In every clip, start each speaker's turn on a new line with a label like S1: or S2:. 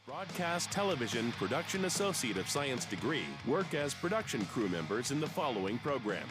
S1: Broadcast Television Production Associate of Science degree work as production crew members in the following program.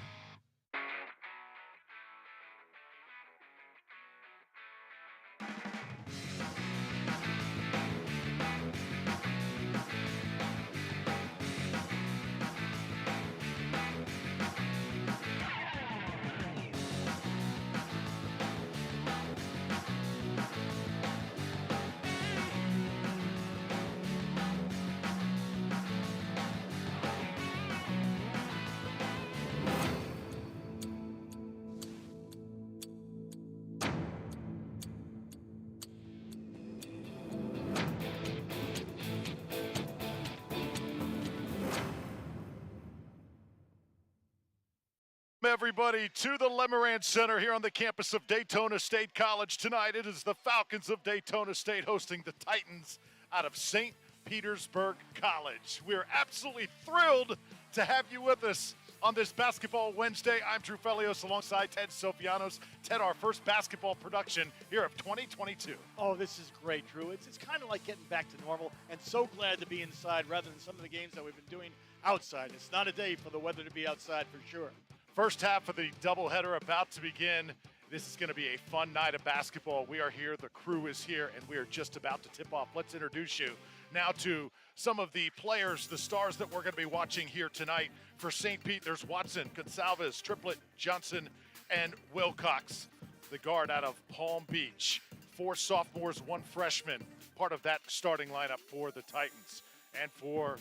S2: Everybody to the Lemoran Center here on the campus of Daytona State College tonight. It is the Falcons of Daytona State hosting the Titans out of St. Petersburg College. We are absolutely thrilled to have you with us on this Basketball Wednesday. I'm Drew Felios alongside Ted Sofianos. Ted, our first basketball production here of 2022.
S3: Oh, this is great, Drew. It's kind of like getting back to normal, and so glad to be inside rather than some of the games that we've been doing outside. It's not a day for the weather to be outside for sure.
S2: First half of the doubleheader about to begin. This is going to be a fun night of basketball. We are here, the crew is here, and we are just about to tip off. Let's introduce you now to some of the players, the stars that we're going to be watching here tonight. For St. Pete, there's Watson, Gonsalves, Triplett, Johnson, and Wilcox, the guard out of Palm Beach. 4 sophomores, 1 freshman, part of that starting lineup for the Titans. And for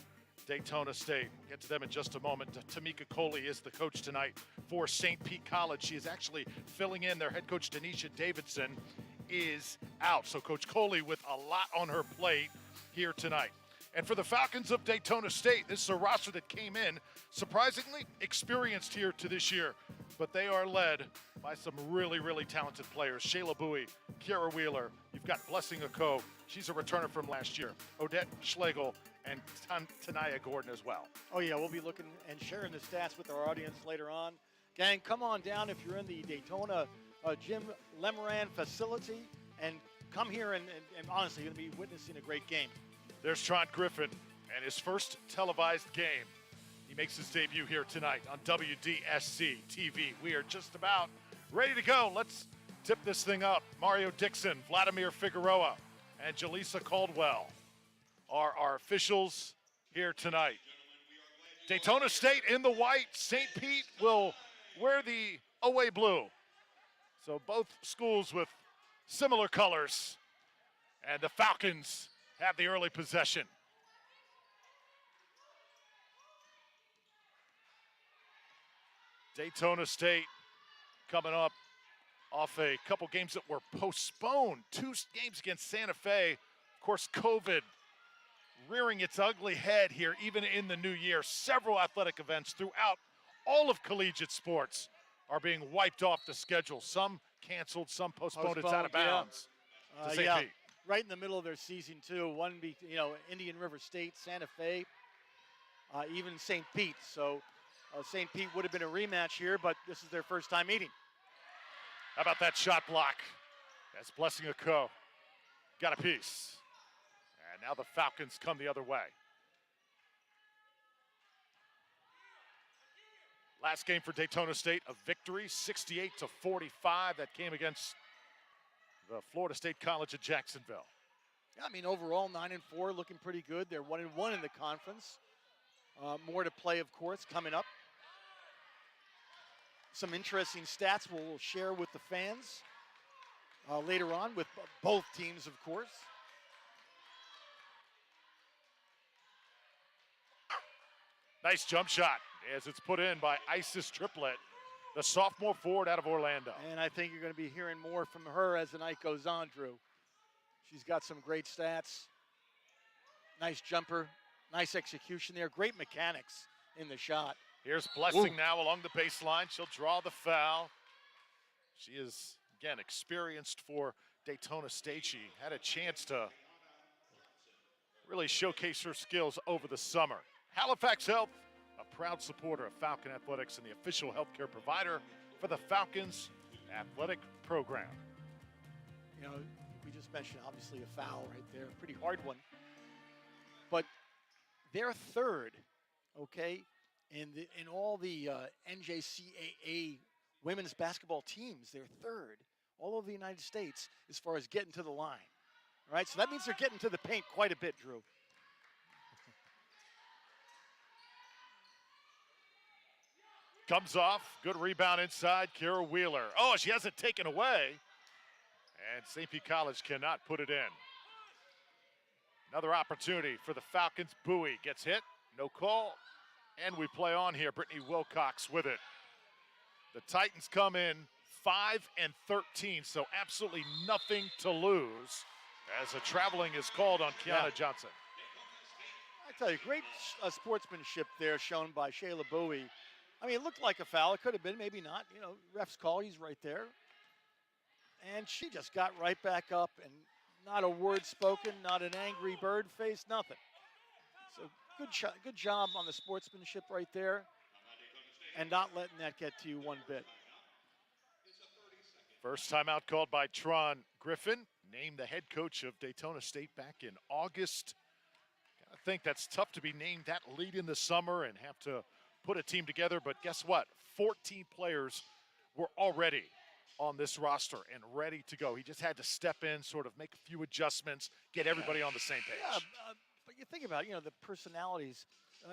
S2: Daytona State, get to them in just a moment. Tamika Coley is the coach tonight for St. Pete College. She is actually filling in. Their head coach, Denisha Davidson, is out. So Coach Coley with a lot on her plate here tonight. And for the Falcons of Daytona State, this is a roster that came in surprisingly experienced here to this year, but they are led by some really, really talented players. Shayla Bowie, Kiara Wheeler, you've got Blessing Oko, she's a returner from last year, Odette Schlegel, and Tanaya Gordon as well.
S3: Oh yeah, we'll be looking and sharing the stats with our audience later on. Gang, come on down if you're in the Daytona Jim Lemoran facility, and come here and honestly, you're going to be witnessing a great game.
S2: There's Trent Griffin and his first televised game. He makes his debut here tonight on WDSC TV. We are just about ready to go. Let's tip this thing up. Mario Dixon, Vladimir Figueroa, and Jaleesa Caldwell are our officials here tonight. Daytona State in the white. St. Pete will wear the away blue. So both schools with similar colors. And the Falcons have the early possession. Daytona State coming up off a couple games that were postponed. 2 games against Santa Fe. Of course, COVID rearing its ugly head here even in the new year. Several athletic events throughout all of collegiate sports are being wiped off the schedule. Some canceled, some postponed. It's out of bounds to St. Pete.
S3: Right in the middle of their season too. One, Indian River State, Santa Fe, even St. Pete. So St. Pete would have been a rematch here, but this is their first time meeting.
S2: How about that shot block? That's Blessing Oko. Got a piece. And now the Falcons come the other way. Last game for Daytona State, a victory, 68-45. That came against the Florida State College of Jacksonville.
S3: Yeah, I mean, overall, 9-4, looking pretty good. They're 1-1 in the conference. More to play, of course, coming up. Some interesting stats we'll share with the fans later on with both teams, of course.
S2: Nice jump shot as it's put in by Isis Triplett, the sophomore forward out of Orlando.
S3: And I think you're going to be hearing more from her as the night goes on, Drew. She's got some great stats. Nice jumper, nice execution there, great mechanics in the shot.
S2: Here's Blessing now along the baseline. She'll draw the foul. She is, again, experienced for Daytona State. She had a chance to really showcase her skills over the summer. Halifax Health, a proud supporter of Falcon Athletics and the official healthcare provider for the Falcons athletic program.
S3: You know, we just mentioned obviously a foul right there, pretty hard one. but they're third, okay, in all the NJCAA women's basketball teams. They're third all over the United States as far as getting to the line. All right, so that means they're getting to the paint quite a bit, Drew.
S2: Comes off, good rebound inside, Kira Wheeler. Oh, she has it taken away. And St. Pete College cannot put it in. Another opportunity for the Falcons. Bowie gets hit, no call. And we play on here, Brittany Wilcox with it. The Titans come in 5-13, so absolutely nothing to lose as a traveling is called on Kiana Johnson.
S3: I tell you, great sportsmanship there shown by Shayla Bowie. I mean, it looked like a foul. It could have been, maybe not. You know, ref's call, he's right there. And she just got right back up, and not a word spoken, not an angry bird face, nothing. So good job on the sportsmanship right there, and not letting that get to you one bit.
S2: First timeout called by Tron Griffin, named the head coach of Daytona State back in August. I think that's tough to be named that late in the summer and have to put a team together, but guess what? 14 players were already on this roster and ready to go. He just had to step in, sort of make a few adjustments, get everybody on the same page.
S3: Yeah, but you think about it, you know, the personalities.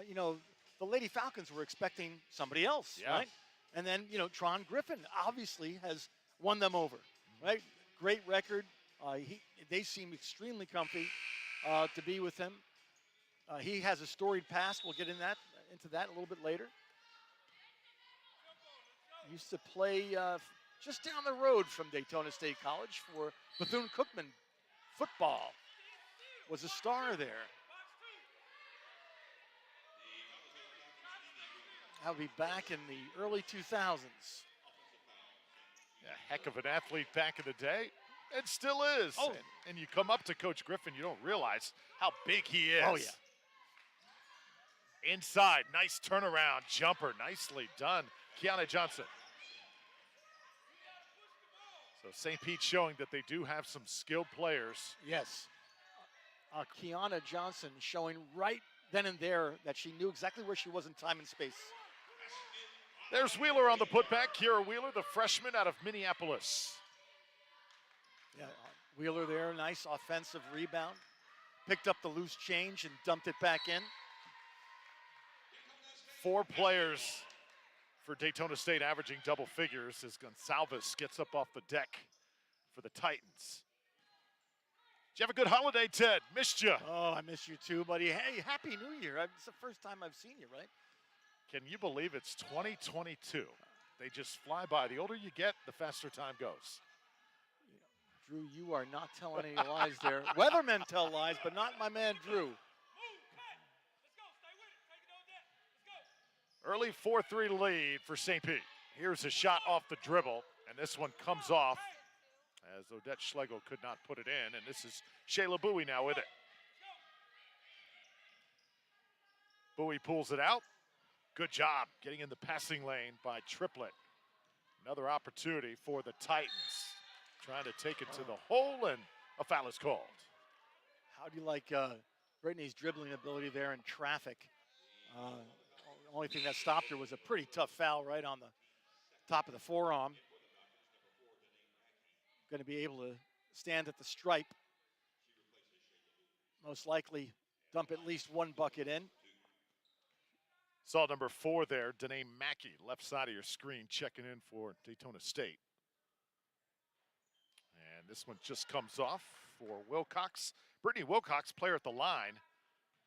S3: You know, the Lady Falcons were expecting somebody else, right? And then, you know, Tron Griffin obviously has won them over, right? Great record. They seem extremely comfy to be with him. He has a storied past. We'll get into that a little bit later. Used to play just down the road from Daytona State College for Bethune-Cookman football. Was a star there. I'll be back in the early 2000s.
S2: A heck of an athlete back in the day, and still is.
S3: Oh.
S2: And you come up to Coach Griffin, you don't realize how big he is.
S3: Oh, yeah.
S2: Inside, nice turnaround jumper, nicely done. Kiana Johnson. So St. Pete showing that they do have some skilled players.
S3: Yes. Kiana Johnson showing right then and there that she knew exactly where she was in time and space.
S2: There's Wheeler on the putback. Kira Wheeler, the freshman out of Minneapolis.
S3: Yeah, Wheeler there, nice offensive rebound. Picked up the loose change and dumped it back in.
S2: 4 players for Daytona State averaging double figures as Gonsalves gets up off the deck for the Titans. Did you have a good holiday, Ted? Missed you.
S3: Oh, I miss you too, buddy. Hey, Happy New Year. It's the first time I've seen you, right?
S2: Can you believe it's 2022? They just fly by. The older you get, the faster time goes.
S3: Drew, you are not telling any lies there. Weathermen tell lies, but not my man, Drew.
S2: Early 4-3 lead for St. Pete. Here's a shot off the dribble, and this one comes off as Odette Schlegel could not put it in, and this is Shayla Bowie now with it. Bowie pulls it out. Good job getting in the passing lane by Triplett. Another opportunity for the Titans. Trying to take it to the hole, and a foul is called.
S3: How do you like Brittany's dribbling ability there in traffic? The only thing that stopped her was a pretty tough foul right on the top of the forearm. Going to be able to stand at the stripe. Most likely dump at least one bucket in.
S2: Saw number 4 there, Danae Mackey, left side of your screen, checking in for Daytona State. And this one just comes off for Wilcox. Brittany Wilcox, player at the line,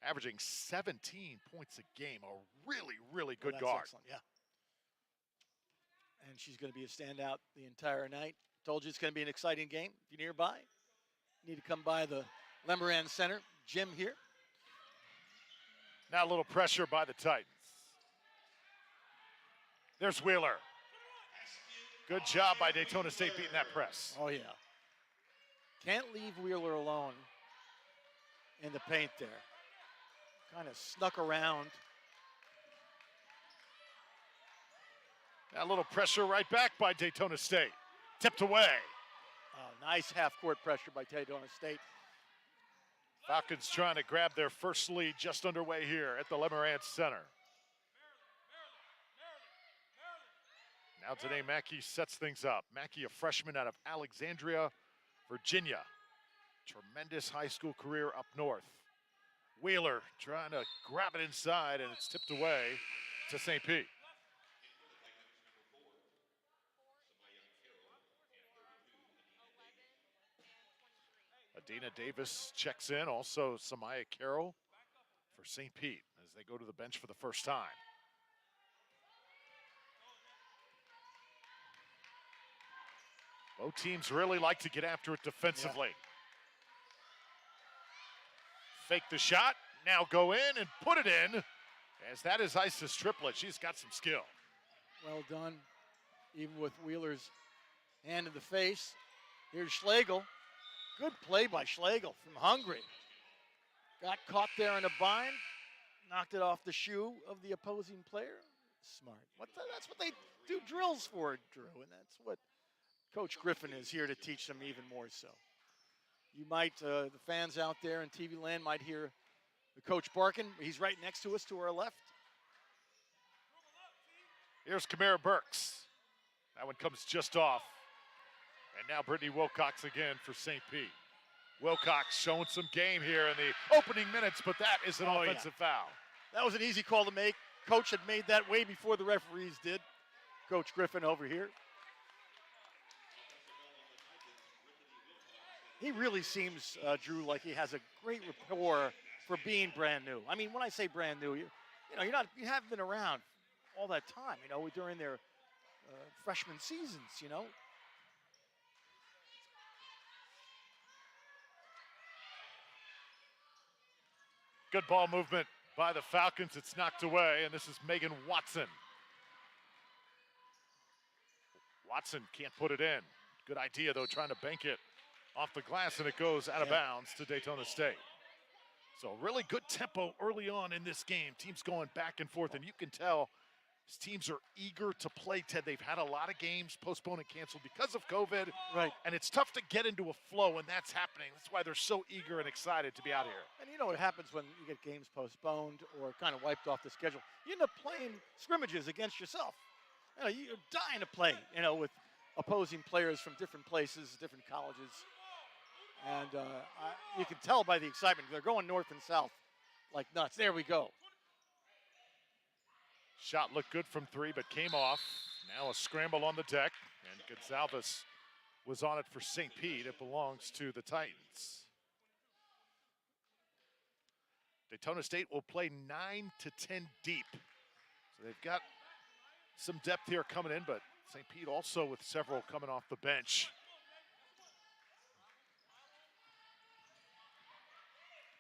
S2: averaging 17 points a game. A really, really good guard.
S3: Excellent, yeah. And she's going to be a standout the entire night. Told you it's going to be an exciting game. If you're nearby, you need to come by the Lemoran Center gym here.
S2: Now a little pressure by the Titans. There's Wheeler. Good job by Daytona State beating that press.
S3: Oh, yeah. Can't leave Wheeler alone in the paint there. Kind of snuck around.
S2: Now a little pressure right back by Daytona State. Tipped away.
S3: Nice half-court pressure by Daytona State.
S2: Falcons trying to grab their first lead just underway here at the Lemarant Center. Now today Mackey sets things up. Mackey, a freshman out of Alexandria, Virginia. Tremendous high school career up north. Wheeler trying to grab it inside, and it's tipped away to St. Pete. Adina Davis checks in, also Samaya Carroll for St. Pete as they go to the bench for the first time. Both teams really like to get after it defensively. Yeah. Fake the shot, now go in and put it in, as that is Isis Triplett. She's got some skill.
S3: Well done, even with Wheeler's hand in the face. Here's Schlegel. Good play by Schlegel from Hungary. Got caught there in a bind, knocked it off the shoe of the opposing player. Smart. That's what they do drills for, Drew, and that's what Coach Griffin is here to teach them even more so. You might, the fans out there in TV land might hear the coach barking. He's right next to us to our left.
S2: Here's Kamara Burks. That one comes just off. And now Brittany Wilcox again for St. Pete. Wilcox showing some game here in the opening minutes, but that is an offensive foul.
S3: That was an easy call to make. Coach had made that way before the referees did. Coach Griffin over here. He really seems, Drew, like he has a great rapport for being brand new. I mean, when I say brand new, you haven't been around all that time, during their freshman seasons,
S2: Good ball movement by the Falcons. It's knocked away, and this is Megan Watson. Watson can't put it in. Good idea, though, trying to bank it off the glass, and it goes out of bounds to Daytona State. So really good tempo early on in this game. Teams going back and forth, and you can tell these teams are eager to play, Ted. They've had a lot of games postponed and canceled because of COVID.
S3: Right.
S2: And it's tough to get into a flow, and that's happening. That's why they're so eager and excited to be out here.
S3: And you know what happens when you get games postponed or kind of wiped off the schedule? You end up playing scrimmages against yourself. You're dying to play, with opposing players from different places, different colleges. And you can tell by the excitement. They're going north and south like nuts. There we go.
S2: Shot looked good from three, but came off. Now a scramble on the deck, and Gonzalez was on it for St. Pete. It belongs to the Titans. Daytona State will play 9 to 10 deep. So they've got some depth here coming in, but St. Pete also with several coming off the bench.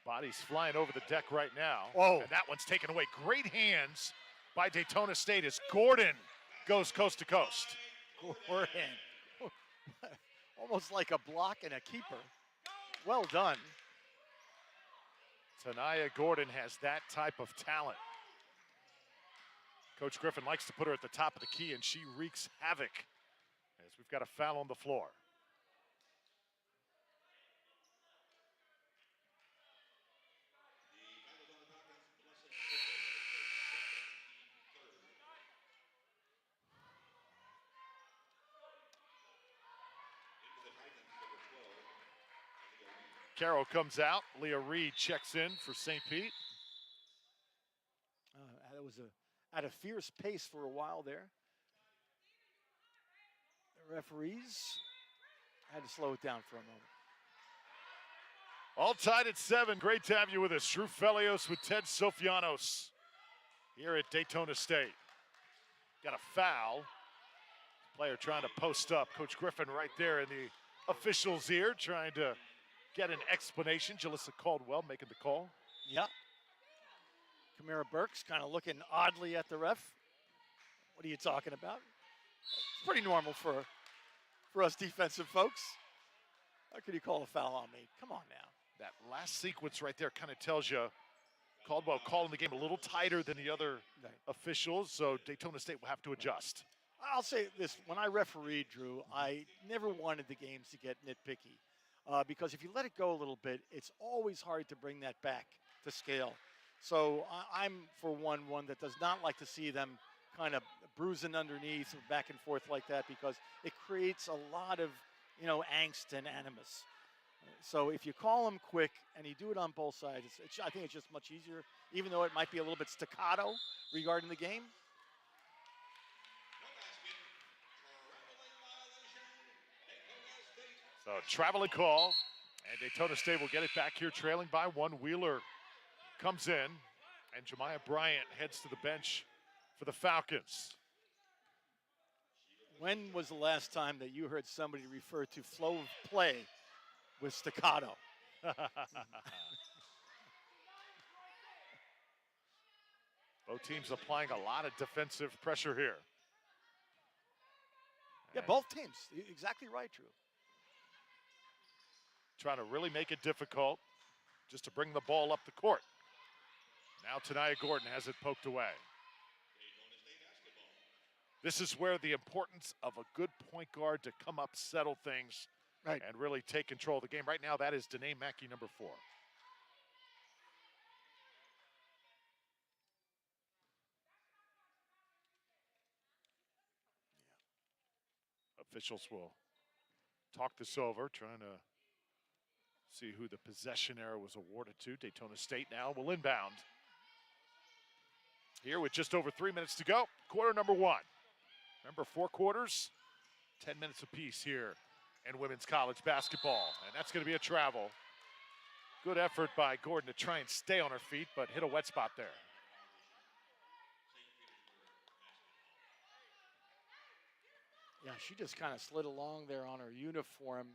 S2: Bodies flying over the deck right now.
S3: Whoa.
S2: And that one's taken away. Great hands by Daytona State as Gordon goes coast to coast.
S3: Gordon. Almost like a block and a keeper. Well done.
S2: Tanaya Gordon has that type of talent. Coach Griffin likes to put her at the top of the key, and she wreaks havoc as we've got a foul on the floor. Carroll comes out. Leah Reed checks in for St. Pete.
S3: That was at a fierce pace for a while there. The referees had to slow it down for a moment.
S2: All tied at 7. Great to have you with us. Drew Felios with Ted Sofianos here at Daytona State. Got a foul. Player trying to post up. Coach Griffin right there in the official's ear trying to get an explanation. Jalissa Caldwell making the call.
S3: Yeah. Kamara Burks kind of looking oddly at the ref. What are you talking about? It's pretty normal for us defensive folks. How could you call a foul on me? Come on now.
S2: That last sequence right there kind of tells you Caldwell calling the game a little tighter than the other officials, so Daytona State will have to adjust.
S3: I'll say this. When I refereed, Drew, I never wanted the games to get nitpicky. because if you let it go a little bit, it's always hard to bring that back to scale. So I'm, for one that does not like to see them kind of bruising underneath or back and forth like that, because it creates a lot of, angst and animus. So if you call them quick and you do it on both sides, I think it's just much easier, even though it might be a little bit staccato regarding the game.
S2: So traveling call, and Daytona State will get it back here trailing by one. Wheeler comes in, and Jemiah Bryant heads to the bench for the Falcons.
S3: When was the last time that you heard somebody refer to flow of play with staccato?
S2: Both teams applying a lot of defensive pressure here.
S3: Yeah, both teams. Exactly right, Drew.
S2: Trying to really make it difficult just to bring the ball up the court. Now Tanaya Gordon has it poked away. This is where the importance of a good point guard to come up, settle things,
S3: right,
S2: and really take control of the game. Right now, that is Danae Mackey, number 4. Officials will talk this over, trying to see who the possession error was awarded to. Daytona State now will inbound. Here with just over 3 minutes to go, quarter number 1. Remember, 4 quarters, 10 minutes apiece here in women's college basketball. And that's going to be a travel. Good effort by Gordon to try and stay on her feet, but hit a wet spot there.
S3: Yeah, she just kind of slid along there on her uniform.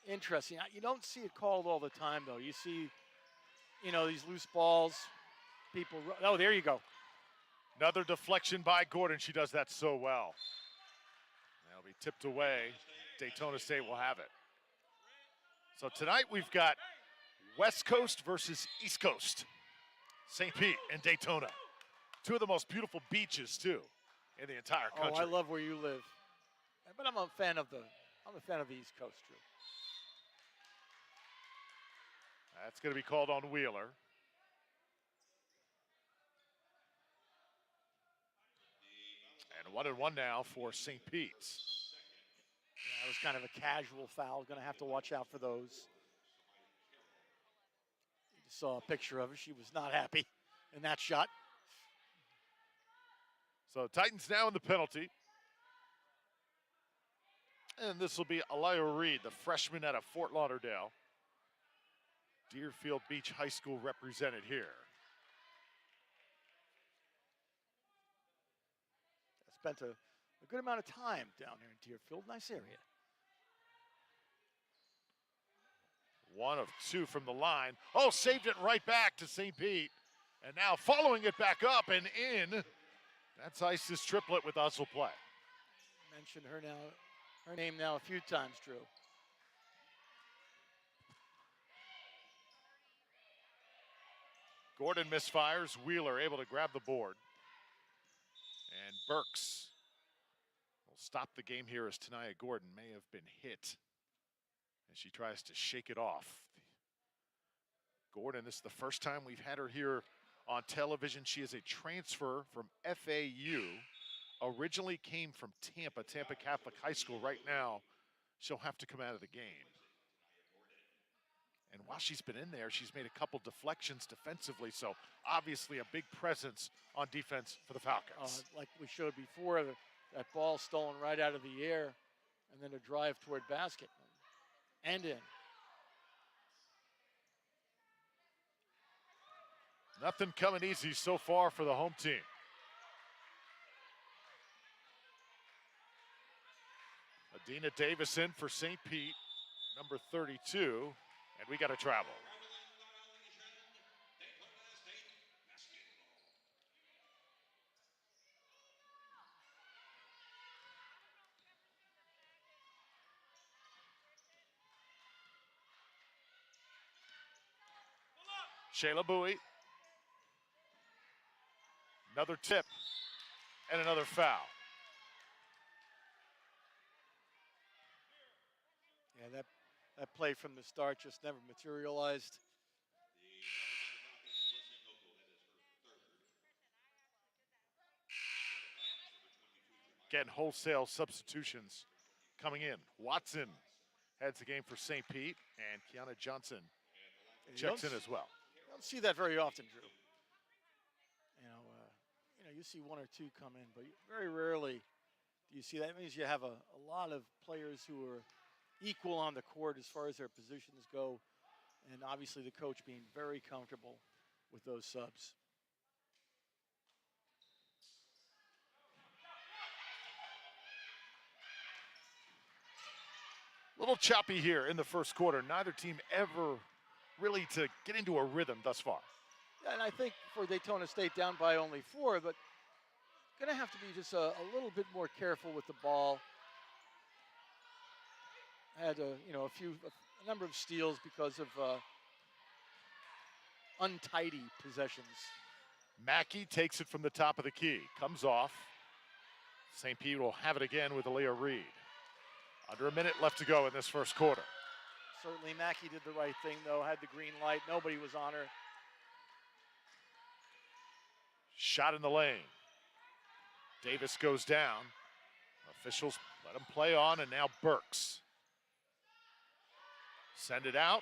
S3: Interesting. You don't see it called all the time, though. You see, these loose balls. People. Oh, there you go.
S2: Another deflection by Gordon. She does that so well. That'll be tipped away. Daytona State will have it. So tonight we've got West Coast versus East Coast. St. Pete and Daytona. 2 of the most beautiful beaches, too, in the entire country.
S3: Oh, I love where you live. But I'm a fan of the East Coast, Drew.
S2: That's going to be called on Wheeler. And 1-1 now for St. Pete's.
S3: Yeah, it was kind of a casual foul. Going to have to watch out for those. You just saw a picture of her. She was not happy in that shot.
S2: So Titans now in the penalty. And this will be Aliyah Reed, the freshman out of Fort Lauderdale. Deerfield Beach High School represented here.
S3: Spent a good amount of time down here in Deerfield. Nice area.
S2: 1 of 2 from the line. Oh, saved it right back to St. Pete. And now following it back up and in. That's Isis Triplet with hustle play.
S3: Mentioned her name now a few times, Drew.
S2: Gordon misfires. Wheeler able to grab the board. And Burks will stop the game here as Tanaya Gordon may have been hit as she tries to shake it off. Gordon, this is the first time we've had her here on television. She is a transfer from FAU. Originally came from Tampa Catholic High School. Right now, she'll have to come out of the game. And while she's been in there, she's made a couple deflections defensively, so obviously a big presence on defense for the Falcons.
S3: Like we showed before, that ball stolen right out of the air, and then a drive toward basket and in.
S2: Nothing coming easy so far for the home team. Adina Davison for St. Pete, number 32. And we got to travel. Shayla Bowie. Another tip and another foul.
S3: Yeah, that play from the start just never materialized.
S2: Getting wholesale substitutions coming in. Watson heads the game for St. Pete, and Kiana Johnson checks in as well.
S3: You don't see that very often, Drew. You see one or two come in, but very rarely do you see that. It means you have a lot of players who are equal on the court as far as their positions go, and obviously the coach being very comfortable with those subs.
S2: A little choppy here in the first quarter. Neither team ever really to get into a rhythm thus far.
S3: Yeah, and I think for Daytona State down by only 4, but going to have to be just a little bit more careful with the ball. Had a number of steals because of untidy possessions.
S2: Mackey takes it from the top of the key, comes off. St. Pete will have it again with Aaliyah Reed. Under a minute left to go in this first quarter.
S3: Certainly Mackey did the right thing, though, had the green light. Nobody was on her.
S2: Shot in the lane. Davis goes down. Officials let him play on, and now Burks. Send it out,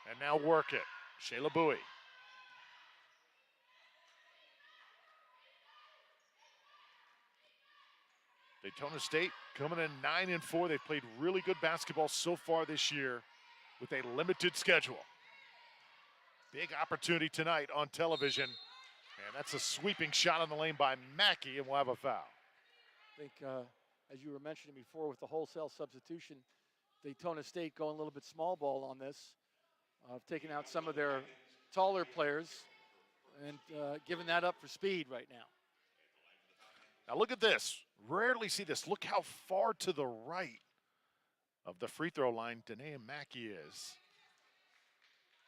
S2: and now work it. Shayla Bowie. Daytona State coming in 9-4. They've played really good basketball so far this year with a limited schedule. Big opportunity tonight on television. And that's a sweeping shot on the lane by Mackey, and we'll have a foul.
S3: I think, as you were mentioning before, with the wholesale substitution, Daytona State going a little bit small ball on this, taking out some of their taller players and giving that up for speed right now.
S2: Now look at this. Rarely see this. Look how far to the right of the free throw line Danae Mackey is.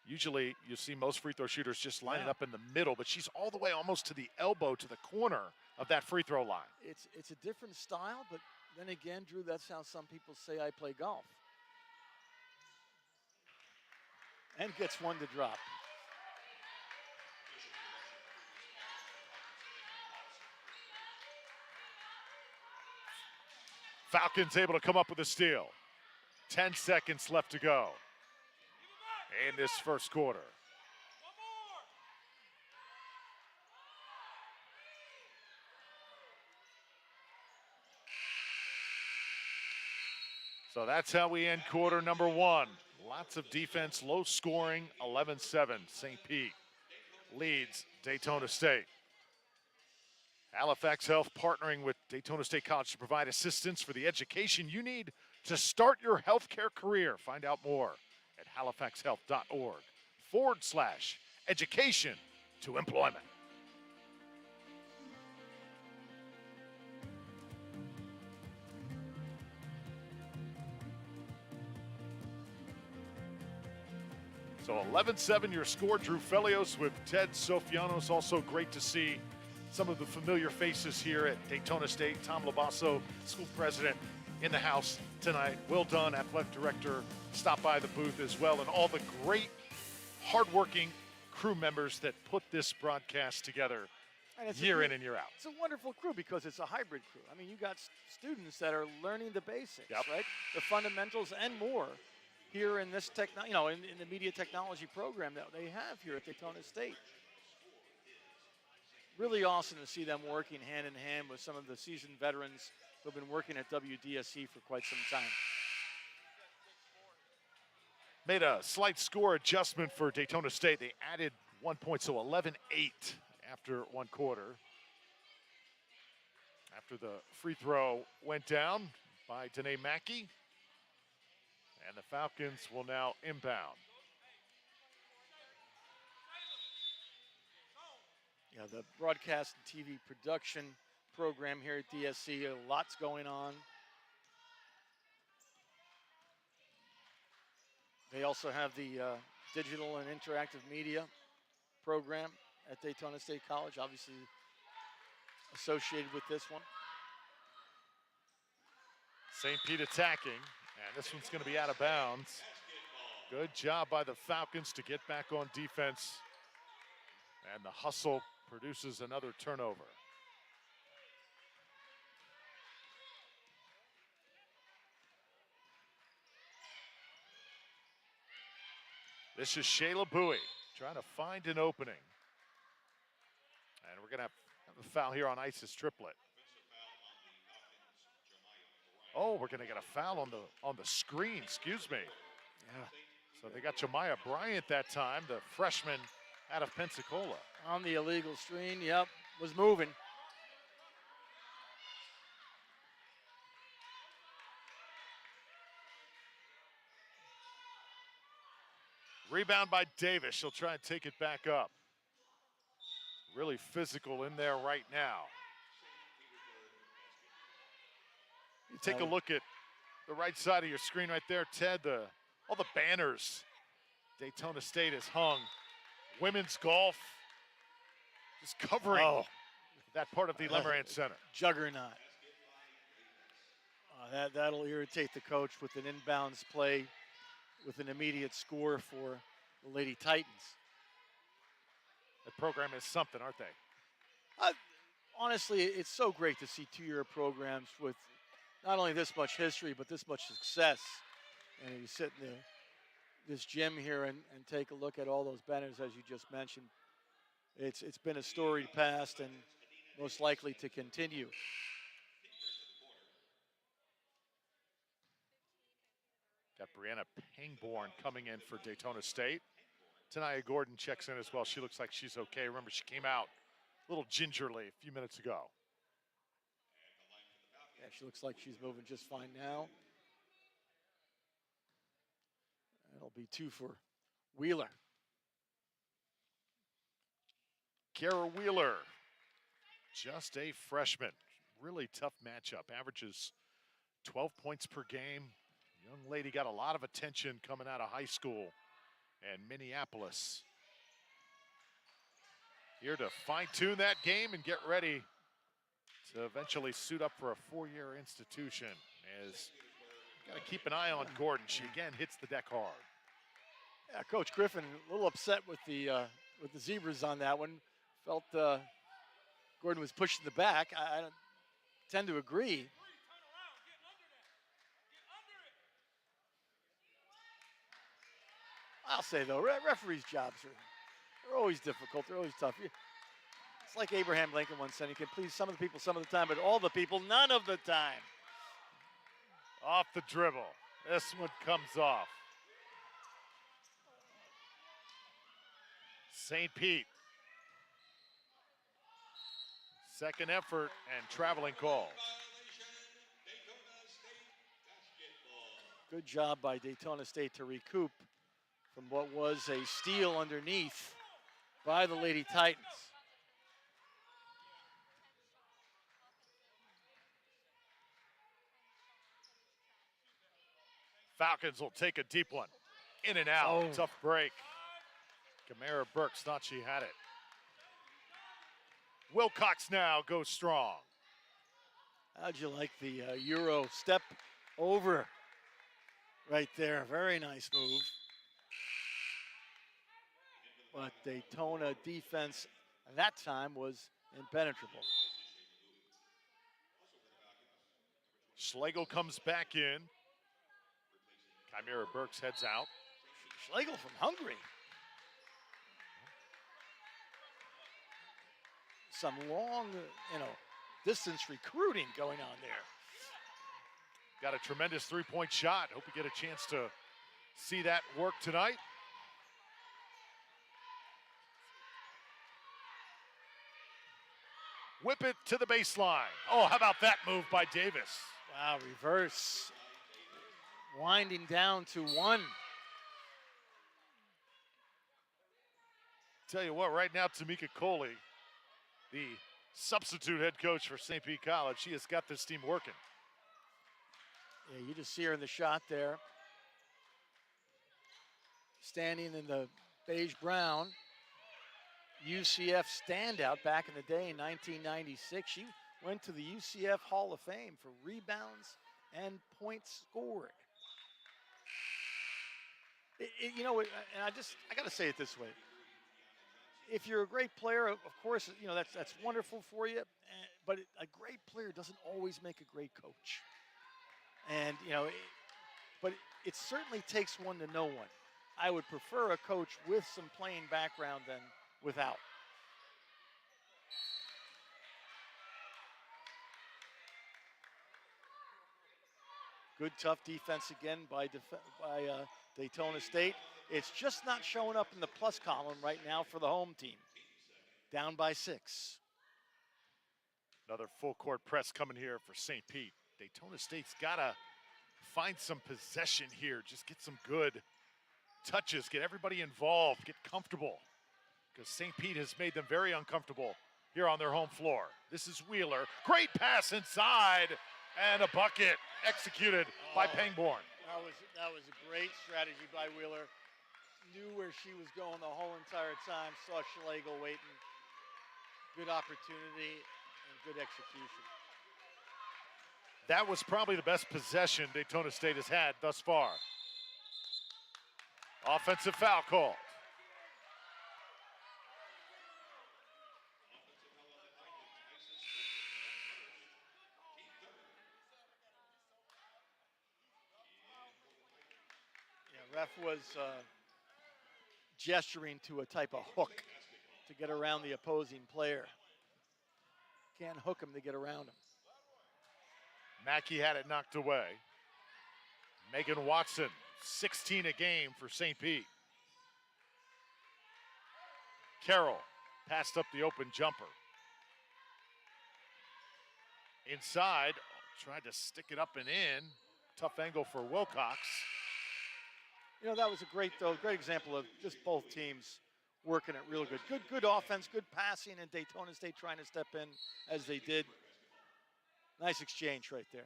S2: Usually you see most free throw shooters just lining up in the middle, but she's all the way almost to the elbow, to the corner of that free throw line.
S3: It's a different style, but then again, Drew, that's how some people say I play golf. And gets one to drop.
S2: Falcons able to come up with a steal. 10 seconds left to go in this first quarter. So that's how we end quarter number 1. Lots of defense, low scoring, 11-7. St. Pete leads Daytona State. Halifax Health partnering with Daytona State College to provide assistance for the education you need to start your healthcare career. Find out more at halifaxhealth.org/education to employment. So 11-7 your score. Drew Felios with Ted Sofianos. Also great to see some of the familiar faces here at Daytona State. Tom Labasso, school president, in the house tonight. Will Dunn, athletic director, stopped by the booth as well. And all the great, hardworking crew members that put this broadcast together year in and year out.
S3: It's a wonderful crew because it's a hybrid crew. I mean, you got students that are learning the basics, right? The fundamentals and more here in this in the media technology program that they have here at Daytona State. Really awesome to see them working hand in hand with some of the seasoned veterans who have been working at WDSC for quite some time.
S2: Made a slight score adjustment for Daytona State. They added 1 point, so 11-8 after one quarter. After the free throw went down by Danae Mackey. And the Falcons will now inbound.
S3: Yeah, the broadcast and TV production program here at DSC, lots going on. They also have the digital and interactive media program at Daytona State College, obviously associated with this one.
S2: St. Pete attacking And this one's going to be out of bounds. Good job by the Falcons to get back on defense. And the hustle produces another turnover. This is Shayla Bowie trying to find an opening. And we're going to have a foul here on Isis Triplet. Oh, we're going to get a foul on the screen, excuse me.
S3: Yeah.
S2: So they got Jemiah Bryant that time, the freshman out of Pensacola.
S3: On the illegal screen, yep, was moving.
S2: Rebound by Davis. She'll try and take it back up. Really physical in there right now. You take a look at the right side of your screen right there, Ted. All the banners Daytona State has hung. Women's golf just covering that part of the Lemarant Center.
S3: Juggernaut. That'll irritate the coach with an inbounds play with an immediate score for the Lady Titans.
S2: That program is something, aren't they?
S3: Honestly, it's so great to see two-year programs with not only this much history, but this much success. And you sit in this gym here and take a look at all those banners, as you just mentioned. It's been a storied past and most likely to continue.
S2: Got Brianna Pangborn coming in for Daytona State. Tanaya Gordon checks in as well. She looks like she's okay. Remember, she came out a little gingerly a few minutes ago.
S3: Yeah, she looks like she's moving just fine now. That'll be 2 for Wheeler.
S2: Kara Wheeler, just a freshman. Really tough matchup. Averages 12 points per game. Young lady got a lot of attention coming out of high school and Minneapolis. Here to fine-tune that game and get ready to eventually suit up for a 4-year institution. As got to keep an eye on Gordon. She again hits the deck hard.
S3: Yeah, Coach Griffin a little upset with the Zebras on that one. Felt Gordon was pushing the back. I don't tend to agree. I'll say though, referees' jobs are always difficult. They're always tough. It's like Abraham Lincoln once said, you can please some of the people some of the time, but all the people none of the time.
S2: Off the dribble. This one comes off. St. Pete. Second effort and traveling call.
S3: Good job by Daytona State to recoup from what was a steal underneath by the Lady Titans.
S2: Falcons will take a deep one. In and out.
S3: Oh.
S2: Tough break. Kamara Burks thought she had it. Wilcox now goes strong.
S3: How'd you like the Euro step over right there? Very nice move. But Daytona defense at that time was impenetrable.
S2: Schlegel comes back in. Chimera Burks heads out.
S3: Schlegel from Hungary. Some long, distance recruiting going on there.
S2: Got a tremendous three-point shot. Hope we get a chance to see that work tonight. Whip it to the baseline. Oh, how about that move by Davis?
S3: Wow, reverse. Winding down to 1.
S2: Tell you what, right now, Tamika Coley, the substitute head coach for St. Pete College, she has got this team working.
S3: Yeah, you just see her in the shot there. Standing in the beige brown. UCF standout back in the day in 1996. She went to the UCF Hall of Fame for rebounds and points scored. You know, and I got to say it this way. If you're a great player, of course, you know that's wonderful for you. But a great player doesn't always make a great coach. And you know, but it certainly takes one to know one. I would prefer a coach with some playing background than without. Good tough defense again by Daytona State. It's just not showing up in the plus column right now for the home team. Down by 6.
S2: Another full court press coming here for St. Pete. Daytona State's got to find some possession here. Just get some good touches, get everybody involved, get comfortable. Because St. Pete has made them very uncomfortable here on their home floor. This is Wheeler. Great pass inside, and a bucket executed by Pangborn.
S3: That was a great strategy by Wheeler. Knew where she was going the whole entire time. Saw Schlegel waiting. Good opportunity and good execution.
S2: That was probably the best possession Daytona State has had thus far. Offensive foul called.
S3: Yeah, ref was gesturing to a type of hook to get around the opposing player. Can't hook him to get around him.
S2: Mackey had it knocked away. Megan Watson, 16 a game for St. Pete. Carroll passed up the open jumper. Inside, tried to stick it up and in. Tough angle for Wilcox.
S3: You know, that was a great example of just both teams working it real good. Good offense, good passing, and Daytona State trying to step in as they did. Nice exchange right there.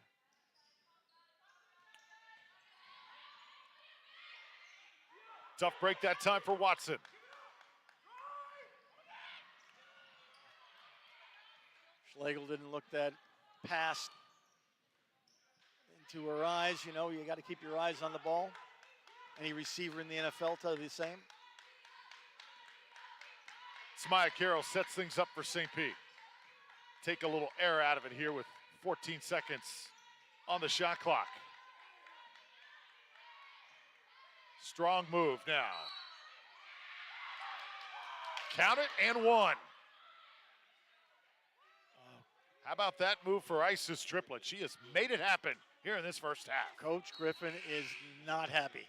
S2: Tough break that time for Watson.
S3: Schlegel didn't look that pass into her eyes. You know, you got to keep your eyes on the ball. Any receiver in the NFL tell you the same.
S2: Smia Carroll sets things up for St. Pete. Take a little air out of it here with 14 seconds on the shot clock. Strong move now. Count it and one. How about that move for Isis Triplett? She has made it happen here in this first half.
S3: Coach Griffin is not happy.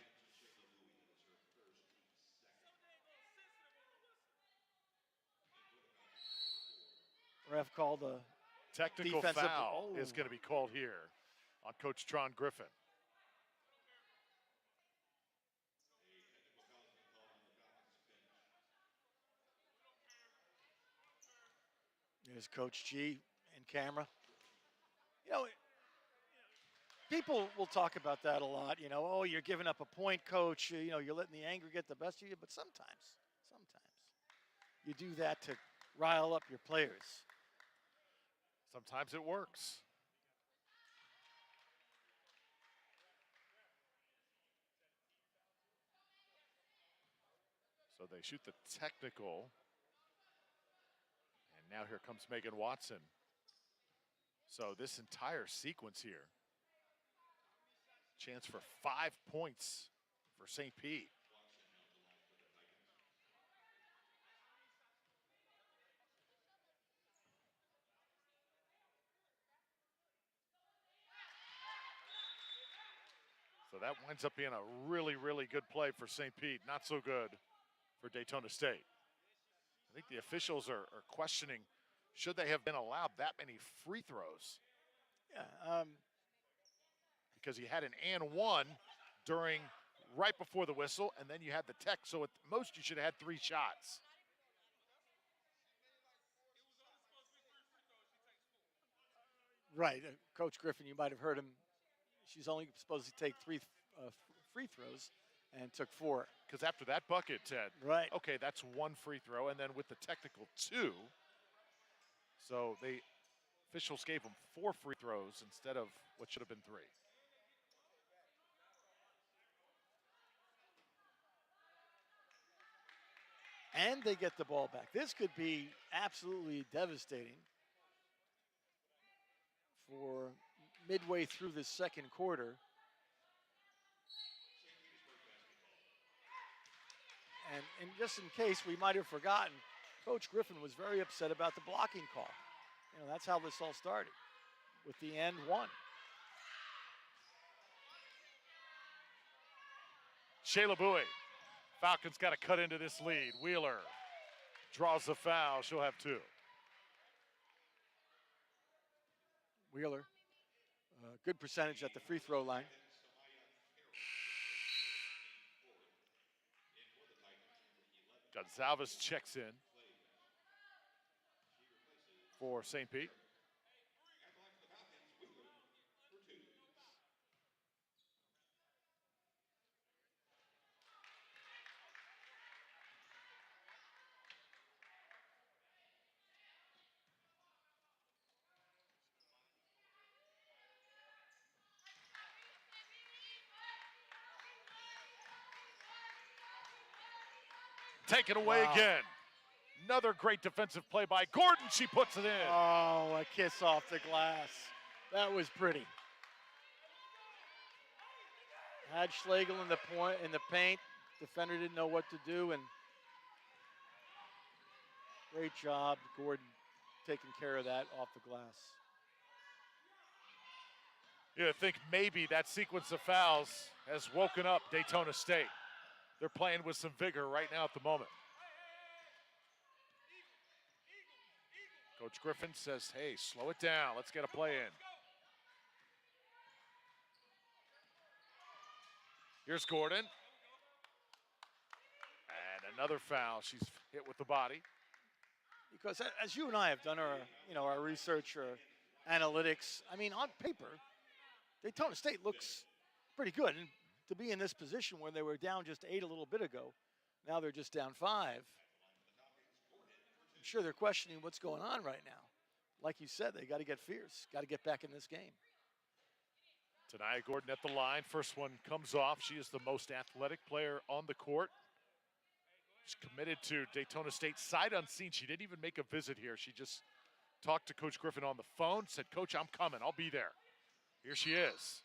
S3: Ref called a
S2: technical foul is going to be called here on Coach Tron Griffin.
S3: There's Coach G in camera. You know, people will talk about that a lot. You know, oh, you're giving up a point, Coach. You know, you're letting the anger get the best of you. But sometimes you do that to rile up your players.
S2: Sometimes it works. So they shoot the technical. And now here comes Megan Watson. So this entire sequence here, chance for 5 points for St. Pete. So that winds up being a really, really good play for St. Pete. Not so good for Daytona State. I think the officials are questioning, should they have been allowed that many free throws?
S3: Yeah.
S2: Because you had an and one right before the whistle, and then you had the tech. So at most you should have had 3 shots.
S3: Right. Coach Griffin, you might have heard him. She's only supposed to take 3 free throws and took 4.
S2: Because after that bucket, Ted,
S3: right?
S2: Okay, that's 1 free throw, and then with the technical 2. So the officials gave him 4 free throws instead of what should have been 3.
S3: and they get the ball back. This could be absolutely devastating for midway through the second quarter. And just in case we might have forgotten, Coach Griffin was very upset about the blocking call. You know, that's how this all started, with the end one.
S2: Shayla Bowie. Falcons got to cut into this lead. Wheeler draws the foul. She'll have 2.
S3: Wheeler, good percentage at the free throw line.
S2: Gonzalez checks in for St. Pete. Taken away again. Another great defensive play by Gordon. She puts it in.
S3: Oh, a kiss off the glass. That was pretty. Had Schlegel in the paint. Defender didn't know what to do, and great job, Gordon, taking care of that off the glass.
S2: You think maybe that sequence of fouls has woken up Daytona State. They're playing with some vigor right now at the moment. Coach Griffin says, hey, slow it down. Let's get a play in. Here's Gordon. And another foul. She's hit with the body.
S3: Because as you and I have done our research or analytics, I mean, on paper, Daytona State looks pretty good. And to be in this position where they were down just 8 a little bit ago, now they're just down 5. I'm sure they're questioning what's going on right now. Like you said, they got to get fierce, got to get back in this game.
S2: Tanaya Gordon at the line. First one comes off. She is the most athletic player on the court. She's committed to Daytona State sight unseen. She didn't even make a visit here. She just talked to Coach Griffin on the phone, said, Coach, I'm coming. I'll be there. Here she is.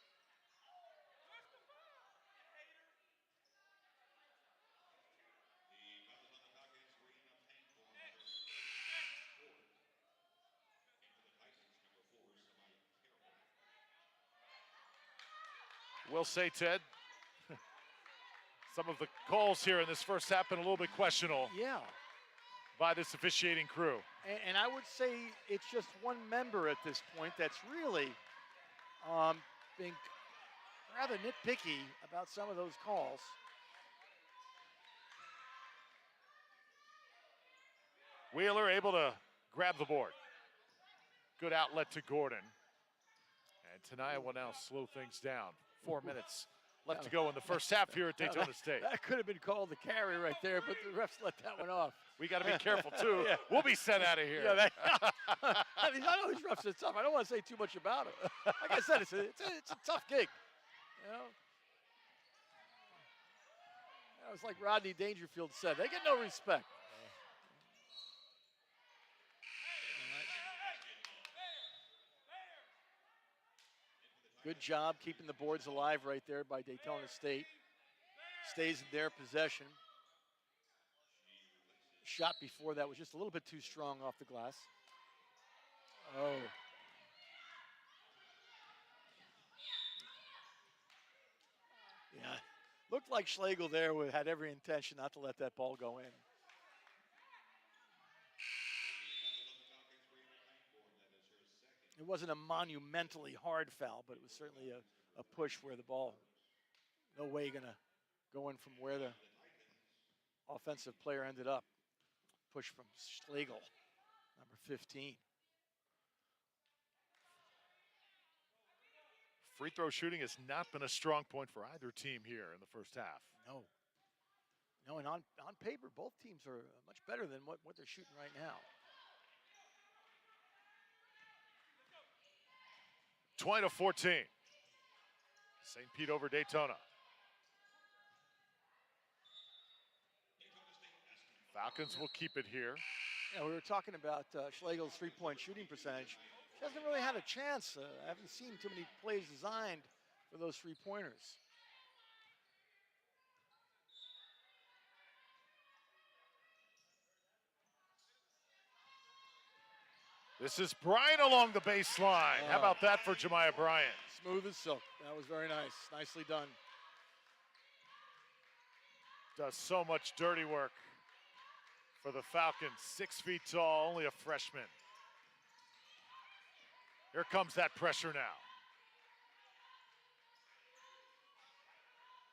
S2: We'll say, Ted, some of the calls here in this first half been a little bit questionable.
S3: Yeah.
S2: By this officiating crew.
S3: And I would say it's just one member at this point that's really being rather nitpicky about some of those calls.
S2: Wheeler able to grab the board. Good outlet to Gordon. And Tanaya will now slow things down. 4 minutes left to go in the first half here at Daytona State.
S3: That could have been called the carry right there, but the refs let that one off.
S2: We got to be careful, too.
S3: Yeah.
S2: We'll be sent out of here.
S3: Yeah, I mean, I know these refs are tough. I don't want to say too much about it. Like I said, it's a tough gig. You know? It was like Rodney Dangerfield said. They get no respect. Good job keeping the boards alive right there by Daytona State. Stays in their possession. Shot before that was just a little bit too strong off the glass. Oh. Yeah. Looked like Schlegel there had every intention not to let that ball go in. It wasn't a monumentally hard foul, but it was certainly a push where the ball, no way going to go in from where the offensive player ended up. Push from Schlegel, number 15.
S2: Free throw shooting has not been a strong point for either team here in the first half.
S3: No, and on paper, both teams are much better than what they're shooting right now.
S2: 20-14. St. Pete over Daytona. Falcons will keep it here.
S3: Yeah, we were talking about Schlegel's three-point shooting percentage. She hasn't really had a chance. I haven't seen too many plays designed for those three-pointers.
S2: This is Bryant along the baseline. How about that for Jemiah Bryant?
S3: Smooth as silk. That was very nice. Nicely done.
S2: Does so much dirty work for the Falcons. 6 feet tall, only a freshman. Here comes that pressure now.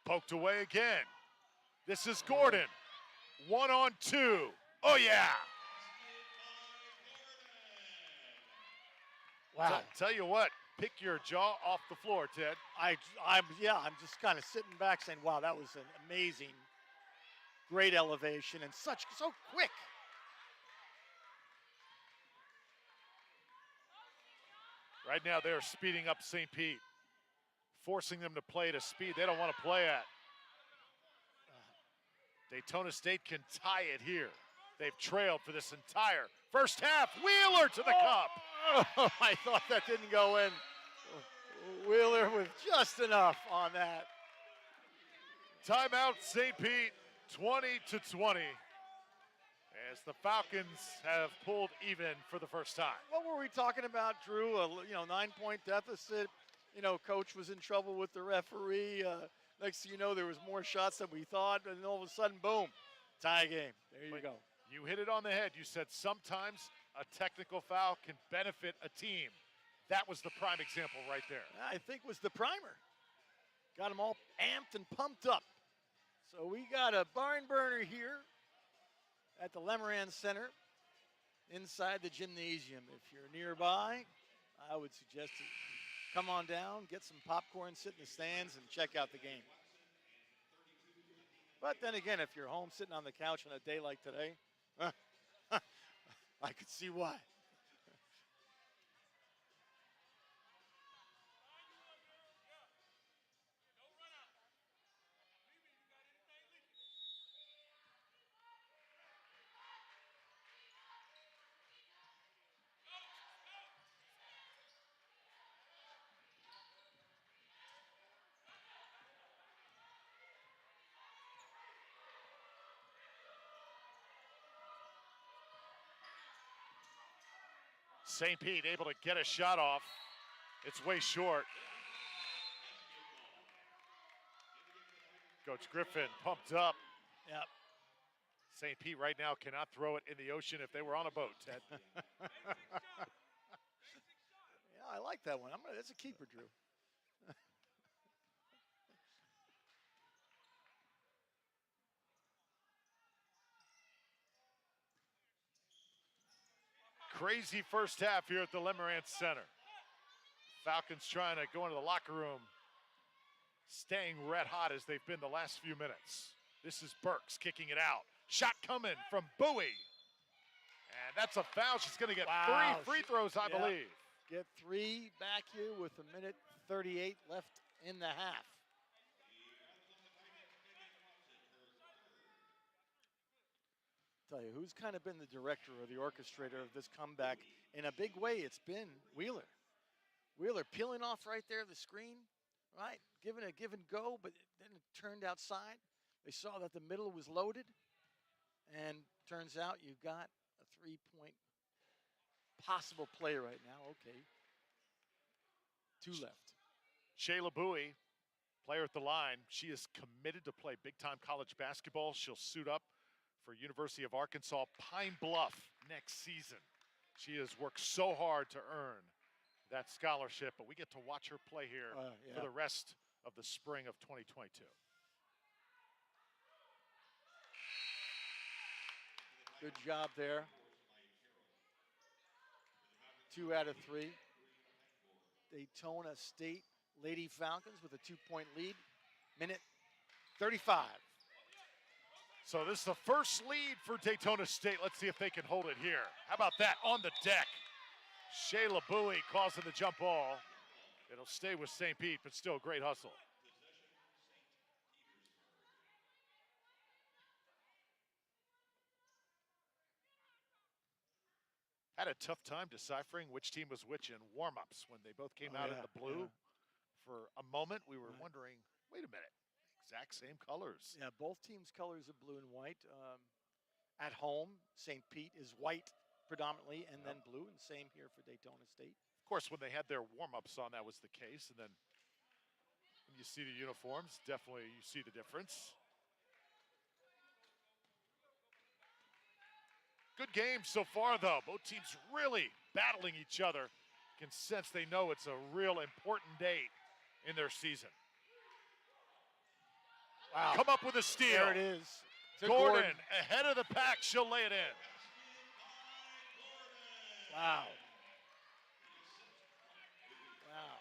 S2: Poked away again. This is Gordon. 1-on-2. Oh, yeah.
S3: Wow.
S2: Tell you what, pick your jaw off the floor, Ted.
S3: I'm just kind of sitting back saying, wow, that was an amazing, great elevation and so quick.
S2: Right now they're speeding up St. Pete, forcing them to play at a speed they don't want to play at. Daytona State can tie it here. They've trailed for this entire first half. Wheeler to the cup.
S3: Oh, I thought that didn't go in. Wheeler with just enough on that.
S2: Timeout St. Pete, 20-20. As the Falcons have pulled even for the first time.
S3: What were we talking about, Drew? A 9-point deficit. Coach was in trouble with the referee. Next thing you know, there was more shots than we thought, and all of a sudden, boom, tie game. There you go.
S2: You hit it on the head. You said sometimes a technical foul can benefit a team. That was the prime example right there.
S3: I think was the primer. Got them all amped and pumped up. So we got a barn burner here at the Lemoran Center inside the gymnasium. If you're nearby, I would suggest to come on down, get some popcorn, sit in the stands, and check out the game. But then again, if you're home sitting on the couch on a day like today, I could see why.
S2: St. Pete able to get a shot off. It's way short. Coach Griffin pumped up.
S3: Yep.
S2: St. Pete right now cannot throw it in the ocean if they were on a boat, Ted.
S3: Yeah, I like that one. That's a keeper, Drew.
S2: Crazy first half here at the Lemoran Center. Falcons trying to go into the locker room, staying red hot as they've been the last few minutes. This is Burks kicking it out. Shot coming from Bowie. And that's a foul. She's going to get 3 free throws, I believe.
S3: Get 3 back here with 1:38 left in the half. Tell you, who's kind of been the director or the orchestrator of this comeback in a big way? It's been Wheeler. Wheeler peeling off right there, the screen, right? Giving a give and go, but then it turned outside. They saw that the middle was loaded, and turns out you've got a 3-point possible play right now. Okay. 2 left.
S2: Shayla Bowie, player at the line. She is committed to play big-time college basketball. She'll suit up for University of Arkansas Pine Bluff next season. She has worked so hard to earn that scholarship, but we get to watch her play here for the rest of the spring of 2022.
S3: Good job there. 2 out of 3. Daytona State Lady Falcons with a 2-point lead. 1:35.
S2: So this is the first lead for Daytona State. Let's see if they can hold it here. How about that on the deck? Shayla Bowie causing the jump ball. It'll stay with St. Pete, but still a great hustle. Had a tough time deciphering which team was which in warm-ups when they both came out in the blue. For a moment, we were wondering, wait a minute, exact same colors.
S3: Yeah, both teams' colors are blue and white. At home, St. Pete is white predominantly and then blue, and same here for Daytona State.
S2: Of course, when they had their warm-ups on, that was the case. And then when you see the uniforms, definitely you see the difference. Good game so far, though. Both teams really battling each other. You can sense they know it's a real important day in their season.
S3: Wow.
S2: Come up with a steal.
S3: There it is.
S2: Gordon ahead of the pack. She'll lay it in.
S3: Wow. Wow.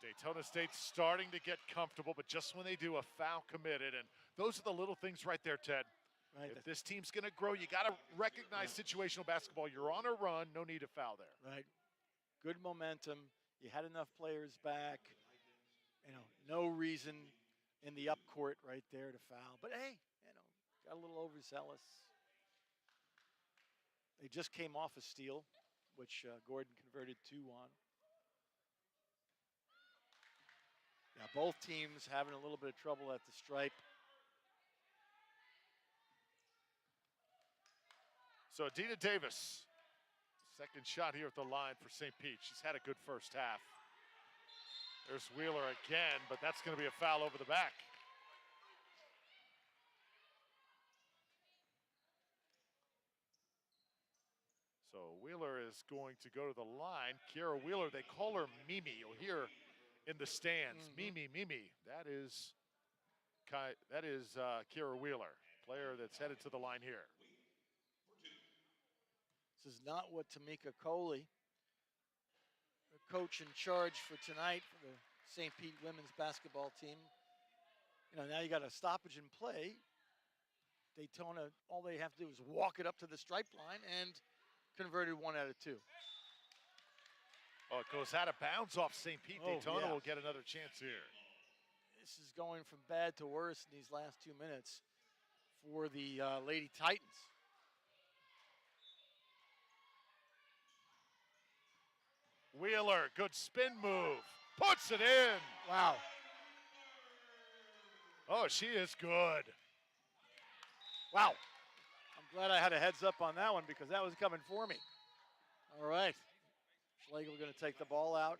S2: Daytona State's starting to get comfortable, but just when they do, a foul committed. And those are the little things right there, Ted.
S3: Right.
S2: If this team's going to grow, you got to recognize situational basketball. You're on a run, no need to foul there.
S3: Right. Good momentum. You had enough players back. You know, no reason in the up court right there to foul. But hey, you know, got a little overzealous. They just came off a steal, which Gordon converted 2 on. Yeah, both teams having a little bit of trouble at the stripe.
S2: So Adina Davis, second shot here at the line for St. Pete. She's had a good first half. There's Wheeler again, but that's going to be a foul over the back. So Wheeler is going to go to the line. Kiera Wheeler, they call her Mimi. You'll hear in the stands, Mimi. That is Kiera Wheeler, player that's headed to the line here.
S3: This is not what Tamika Coley, the coach in charge for tonight for the St. Pete women's basketball team. You know, now you got a stoppage in play. Daytona, all they have to do is walk it up to the stripe line and converted 1 out of 2.
S2: Oh, it goes out of bounds off St. Pete. Daytona will get another chance here.
S3: This is going from bad to worse in these last 2 minutes for the Lady Titans.
S2: Wheeler, good spin move. Puts it in.
S3: Wow.
S2: Oh, she is good.
S3: Wow. I'm glad I had a heads up on that one because that was coming for me. All right. Schlegel going to take the ball out.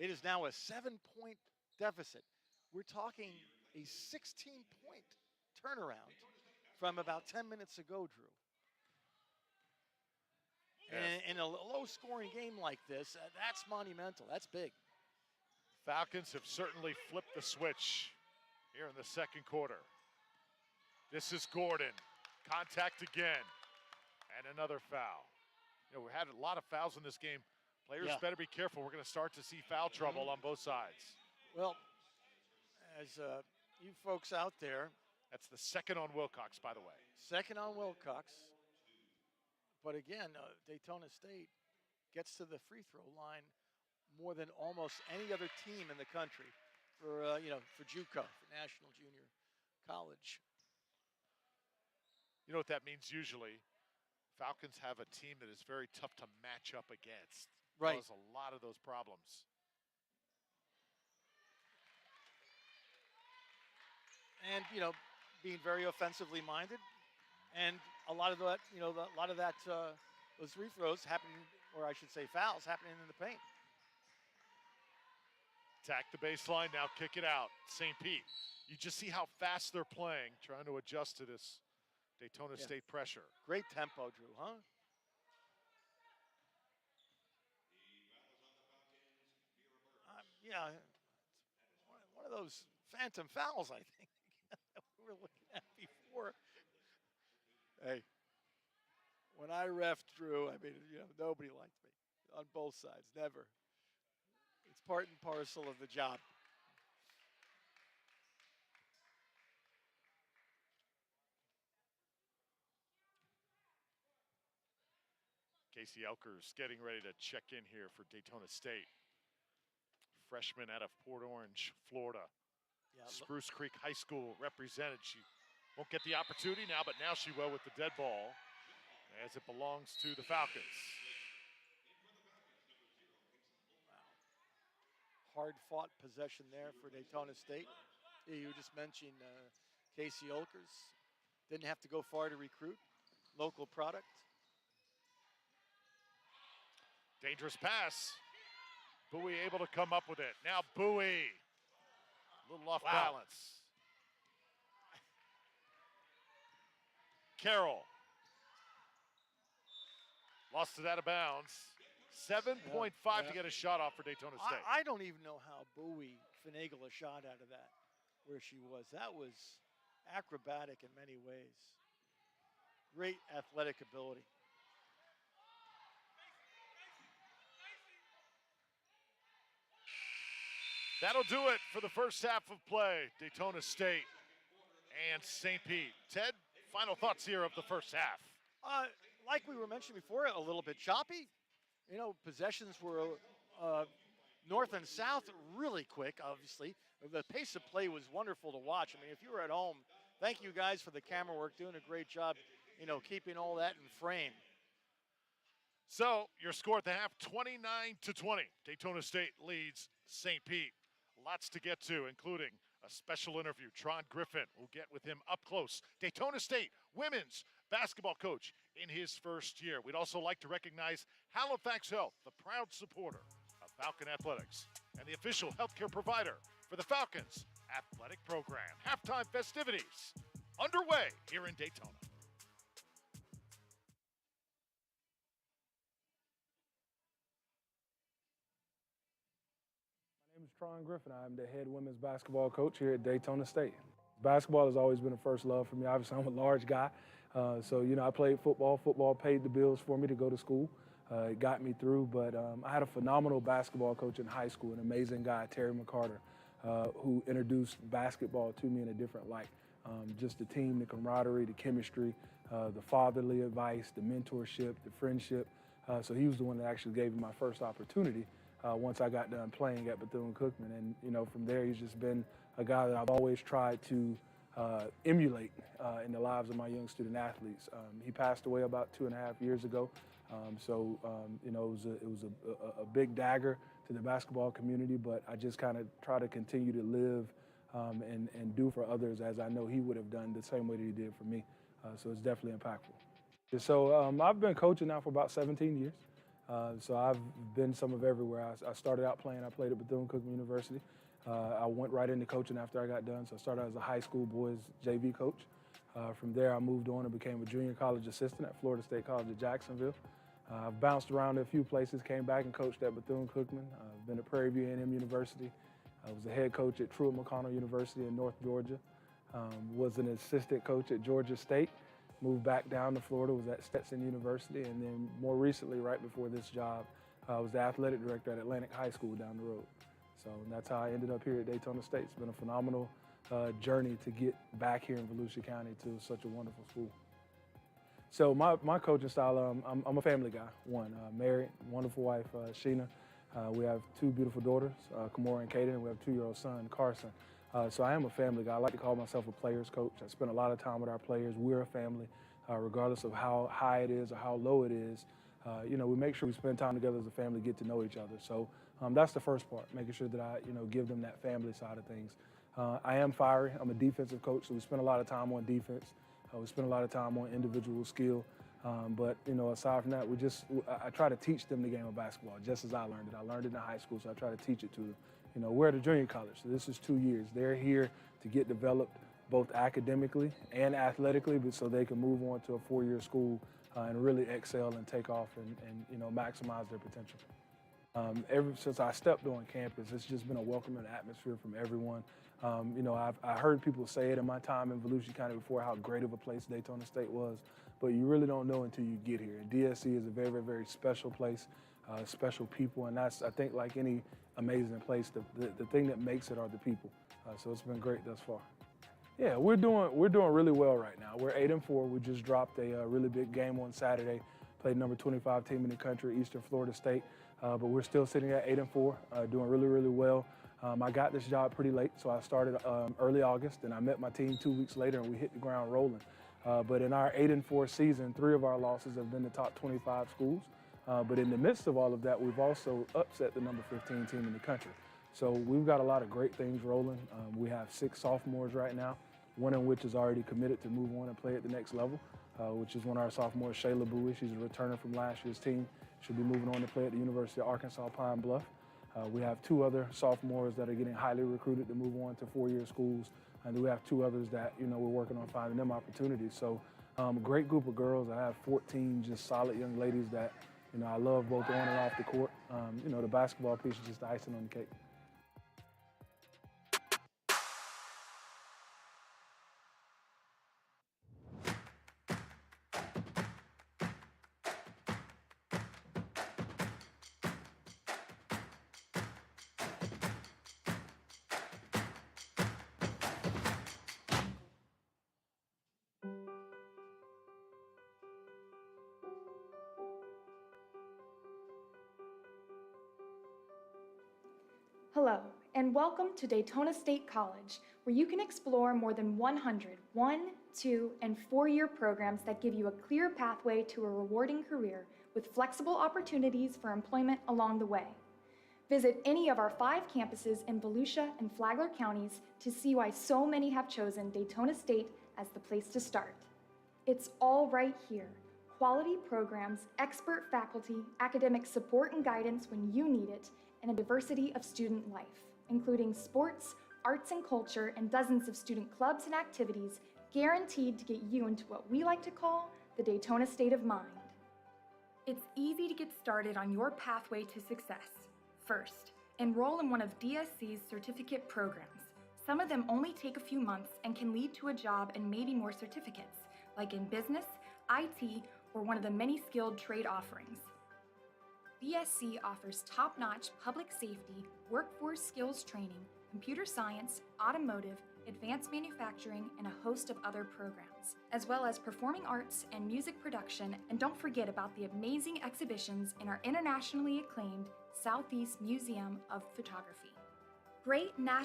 S3: It is now a 7-point deficit. We're talking a 16-point turnaround from about 10 minutes ago, Drew. And in a low-scoring game like this, that's monumental. That's big.
S2: Falcons have certainly flipped the switch here in the second quarter. This is Gordon. Contact again. And another foul. You know, we had a lot of fouls in this game. Players better be careful. We're going to start to see foul trouble on both sides.
S3: Well, as you folks out there.
S2: That's the second on Wilcox, by the way.
S3: Second on Wilcox. But again, Daytona State gets to the free throw line more than almost any other team in the country for for JUCO, for National Junior College.
S2: You know what that means usually? Falcons have a team that is very tough to match up against.
S3: Right.
S2: Cause a lot of those problems.
S3: And, being very offensively minded. And a lot of that, those free throws happening, or I should say fouls, happening in the paint.
S2: Attack the baseline, now kick it out. St. Pete. You just see how fast they're playing, trying to adjust to this Daytona State pressure.
S3: Great tempo, Drew, huh? Yeah, one of those phantom fouls, I think, that we were looking at before. Hey, when I reffed, Drew, I mean, nobody liked me on both sides, never. It's part and parcel of the job.
S2: Casey Elkers getting ready to check in here for Daytona State. Freshman out of Port Orange, Florida.
S3: Yeah,
S2: Spruce Creek High School represented. She won't get the opportunity now, but now she will with the dead ball. as it belongs to the Falcons.
S3: Hard-fought possession there for Daytona State. You just mentioned Casey Olkers. Didn't have to go far to recruit. Local product.
S2: Dangerous pass. Bowie able to come up with it. Now Bowie. A little off balance. Carroll. Lost it out of bounds. 7.5 to get a shot off for Daytona State.
S3: I don't even know how Bowie finagled a shot out of that, where she was. That was acrobatic in many ways. Great athletic ability.
S2: That'll do it for the first half of play. Daytona State and St. Pete. Ted, final thoughts here of the first half.
S3: Like we were mentioning before, a little bit choppy. You know, possessions were north and south really quick, obviously. The pace of play was wonderful to watch. I mean, if you were at home, thank you guys for the camera work, doing a great job, you know, keeping all that in frame.
S2: So your score at the half, 29-20. Daytona State leads St. Pete. Lots to get to, including a special interview. Tron Griffin will get with him up close. Daytona State women's basketball coach in his first year. We'd also like to recognize Halifax Health, the proud supporter of Falcon Athletics and the official healthcare provider for the Falcons athletic program. Halftime festivities underway here in Daytona.
S4: My name is Tron Griffin. I'm the head women's basketball coach here at Daytona State. Basketball has always been a first love for me. Obviously, I'm a large guy. So, you know, I played football. Football paid the bills for me to go to school. It got me through. But I had a phenomenal basketball coach in high school, an amazing guy, Terry McCarter, who introduced basketball to me in a different light. Just the team, the camaraderie, the chemistry, the fatherly advice, the mentorship, the friendship. So he was the one that actually gave me my first opportunity once I got done playing at Bethune-Cookman. And, you know, from there, he's just been a guy that I've always tried to emulate in the lives of my young student athletes. He passed away about 2.5 years ago. You know, it was a big dagger to the basketball community, but I just kind of try to continue to live and do for others as I know he would have done the same way that he did for me. So it's definitely impactful. So I've been coaching now for about 17 years. So I've been some of everywhere. I started out playing. I played at Bethune-Cookman University. I went right into coaching after I got done. So I started as a high school boys JV coach. From there, I moved on and became a junior college assistant at Florida State College of Jacksonville. I've bounced around to a few places, came back and coached at Bethune-Cookman. I've been at Prairie View A&M University. I was a head coach at Truett McConnell University in North Georgia. Was an assistant coach at Georgia State. Moved back down to Florida, was at Stetson University, and then more recently, right before this job, I was the athletic director at Atlantic High School down the road. So that's how I ended up here at Daytona State. It's been a phenomenal journey to get back here in Volusia County to such a wonderful school. So my coaching style, I'm a family guy. Married, wonderful wife, Sheena. We have 2 beautiful daughters, Kamora and Kaden, and we have a 2-year-old son, Carson. So I am a family guy. I like to call myself a player's coach. I spend a lot of time with our players. We're a family, regardless of how high it is or how low it is. You know, we make sure we spend time together as a family, get to know each other. So that's the first part, making sure that I, you know, give them that family side of things. I am fiery. I'm a defensive coach, so we spend a lot of time on defense. We spend a lot of time on individual skill. But, you know, aside from that, I try to teach them the game of basketball just as I learned it. I learned it in high school, so I try to teach it to them. You know, we're at a junior college, so this is 2 years. They're here to get developed both academically and athletically, but so they can move on to a 4-year school and really excel and take off and you know, maximize their potential. Ever since I stepped on campus, it's just been a welcoming atmosphere from everyone. You know, I heard people say it in my time in Volusia County before how great of a place Daytona State was, but you really don't know until you get here. And DSC is a very, very, very special place, special people, and that's, I think, like any amazing place, the thing that makes it are the people. So it's been great thus far. Yeah, we're doing really well right now. We're 8-4. We just dropped a really big game on Saturday. Played number 25 team in the country, Eastern Florida State. But we're still sitting at 8-4, doing really, really well. I got this job pretty late, so I started early August, and I met my team 2 weeks later, and we hit the ground rolling. But in our 8-4 season, 3 of our losses have been the top 25 schools. But in the midst of all of that, we've also upset the number 15 team in the country. So we've got a lot of great things rolling. We have 6 sophomores right now, one of which is already committed to move on and play at the next level, which is one of our sophomores, Shayla Bowie. She's a returner from last year's team. She'll be moving on to play at the University of Arkansas Pine Bluff. We have 2 other sophomores that are getting highly recruited to move on to 4-year schools. And then we have 2 others that, we're working on finding them opportunities. So a great group of girls. I have 14 just solid young ladies that, I love both on and off the court. The basketball piece is just the icing on the cake.
S5: Hello, and welcome to Daytona State College, where you can explore more than 100 1-, 2-, and 4-year programs that give you a clear pathway to a rewarding career with flexible opportunities for employment along the way. Visit any of our 5 campuses in Volusia and Flagler counties to see why so many have chosen Daytona State as the place to start. It's all right here. Quality programs, expert faculty, academic support and guidance when you need it, and a diversity of student life, including sports, arts and culture, and dozens of student clubs and activities guaranteed to get you into what we like to call the Daytona state of mind. It's easy to get started on your pathway to success. First, enroll in one of DSC's certificate programs. Some of them only take a few months and can lead to a job and maybe more certificates, like in business, IT, or one of the many skilled trade offerings. DSC offers top-notch public safety, workforce skills training, computer science, automotive, advanced manufacturing, and a host of other programs, as well as performing arts and music production. And don't forget about the amazing exhibitions in our internationally acclaimed Southeast Museum of Photography. Great national,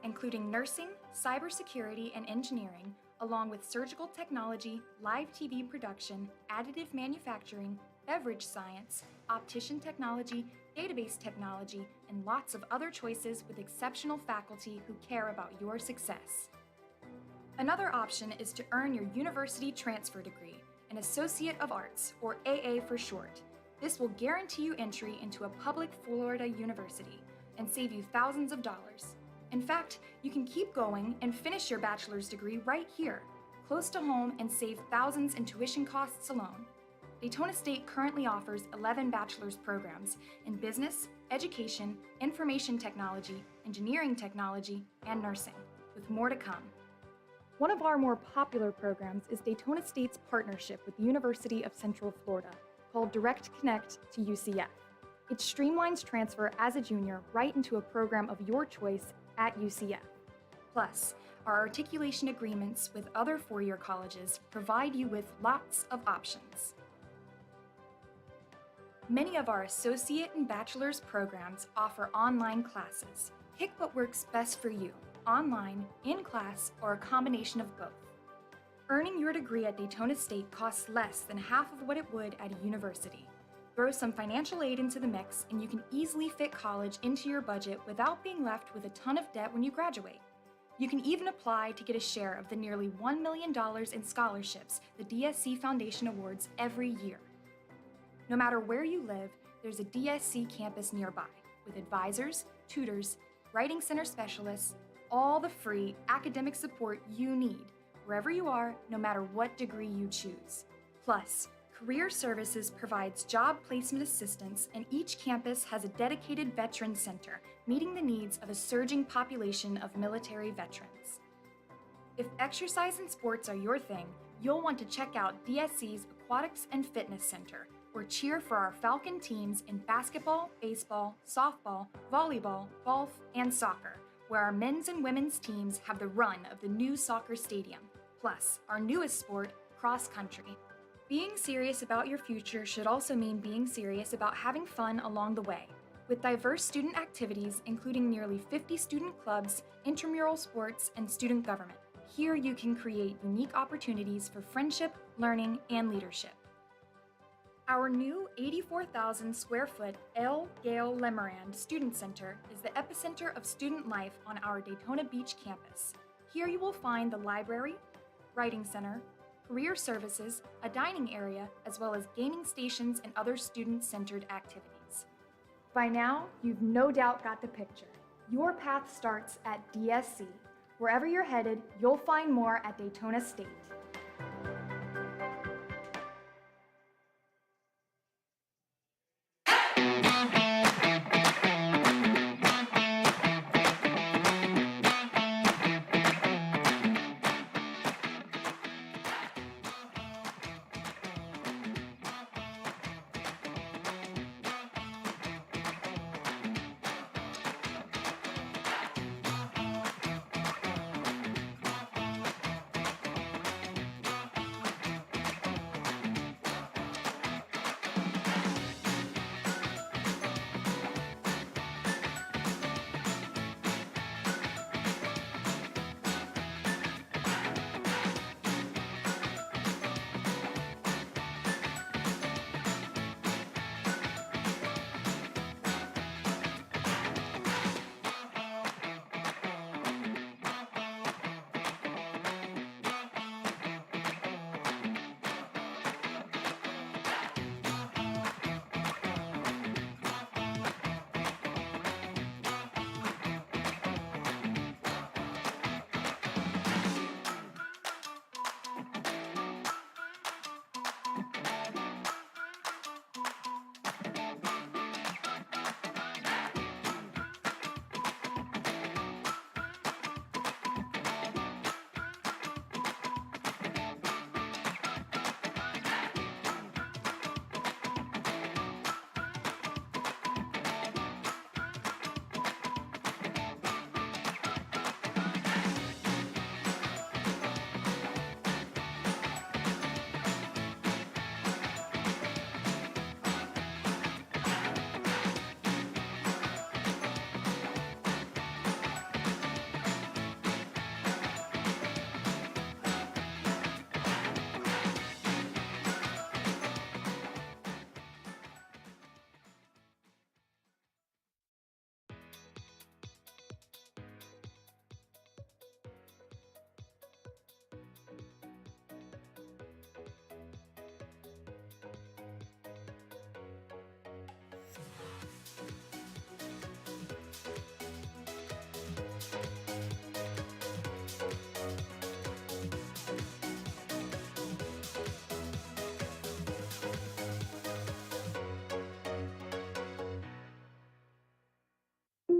S5: including nursing, cybersecurity, and engineering, along with surgical technology, live TV production, additive manufacturing, beverage science, optician technology, database technology, and lots of other choices with exceptional faculty who care about your success. Another option is to earn your university transfer degree, an Associate of Arts, or AA for short. This will guarantee you entry into a public Florida university and save you thousands of dollars. In fact, you can keep going and finish your bachelor's degree right here, close to home, and save thousands in tuition costs alone. Daytona State currently offers 11 bachelor's programs in business, education, information technology, engineering technology, and nursing, with more to come. One of our more popular programs is Daytona State's partnership with the University of Central Florida, called Direct Connect to UCF. It streamlines transfer as a junior right into a program of your choice at UCF. Plus, our articulation agreements with other 4-year colleges provide you with lots of options. Many of our associate and bachelor's programs offer online classes. Pick what works best for you, online, in class, or a combination of both. Earning your degree at Daytona State costs less than half of what it would at a university. Throw some financial aid into the mix and you can easily fit college into your budget without being left with a ton of debt when you graduate. You can even apply to get a share of the nearly $1 million in scholarships the DSC Foundation awards every year. No matter where you live, there's a DSC campus nearby with advisors, tutors, writing center specialists, all the free academic support you need, wherever you are, no matter what degree you choose. Plus, Career Services provides job placement assistance, and each campus has a dedicated veteran center, meeting the needs of a surging population of military veterans. If exercise and sports are your thing, you'll want to check out DSC's Aquatics and Fitness Center, or cheer for our Falcon teams in basketball, baseball, softball, volleyball, golf, and soccer, where our men's and women's teams have the run of the new soccer stadium, plus our newest sport, cross country. Being serious about your future should also mean being serious about having fun along the way, with diverse student activities including nearly 50 student clubs, intramural sports, and student government. Here you can create unique opportunities for friendship, learning, and leadership. Our new 84,000 square foot L. Gale Lemerand Student Center is the epicenter of student life on our Daytona Beach campus. Here you will find the library, writing center, career services, a dining area, as well as gaming stations and other student-centered activities. By now, you've no doubt got the picture. Your path starts at DSC. Wherever you're headed, you'll find more at Daytona State.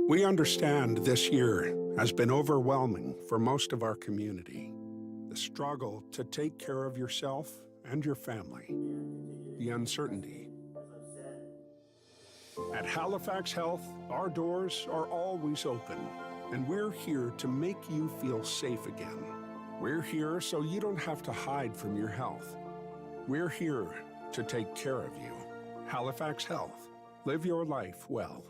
S6: We understand this year has been overwhelming for most of our community. The struggle to take care of yourself and your family. The uncertainty. At Halifax Health, our doors are always open, and we're here to make you feel safe again. We're here so you don't have to hide from your health. We're here to take care of you. Halifax Health. Live your life well.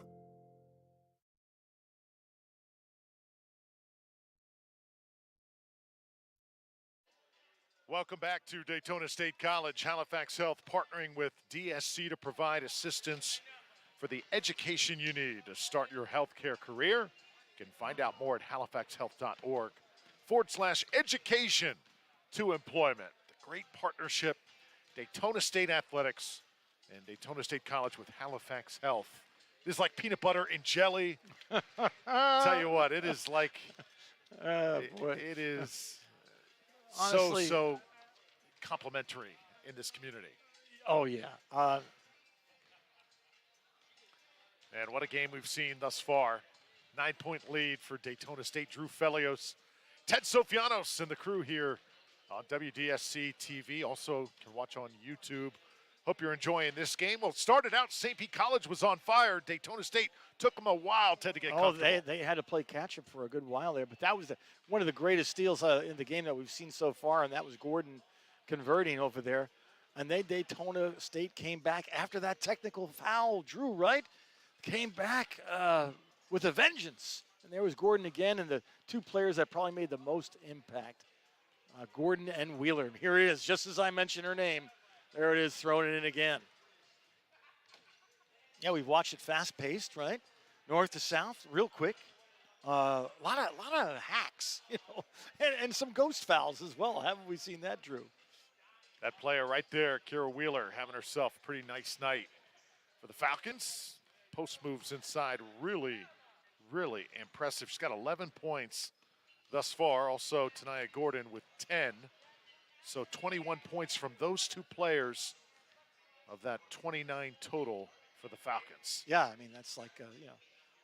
S2: Welcome back to Daytona State College. Halifax Health partnering with DSC to provide assistance for the education you need to start your healthcare career. You can find out more at halifaxhealth.org/education to employment. The great partnership, Daytona State Athletics and Daytona State College with Halifax Health. It is like peanut butter and jelly. Tell you what, it is like, it is honestly so complimentary in this community.
S3: Oh, yeah.
S2: And what a game we've seen thus far. 9-point lead for Daytona State. Drew Felios, Ted Sofianos, and the crew here on WDSC TV. Also can watch on YouTube. Hope you're enjoying this game. Well, it started out, St. Pete College was on fire. Daytona State took them a while, Ted, to get comfortable.
S3: They had to play catch-up for a good while there. But that was one of the greatest steals in the game that we've seen so far, and that was Gordon converting over there. And Daytona State came back after that technical foul. Drew, right? Came back with a vengeance And there was Gordon again, and the two players that probably made the most impact, Gordon and Wheeler. And here it is, just as I mentioned her name. There it is, throwing it in again. Yeah, we've watched it fast-paced, right? North to south, real quick. A lot of hacks, and some ghost fouls as well. Haven't we seen that, Drew?
S2: That player right there, Kira Wheeler, having herself a pretty nice night for the Falcons. Post moves inside, really, really impressive. She's got 11 points thus far. Also, Tanaya Gordon with 10. So 21 points from those two players of that 29 total for the Falcons.
S3: Yeah, I mean, that's like,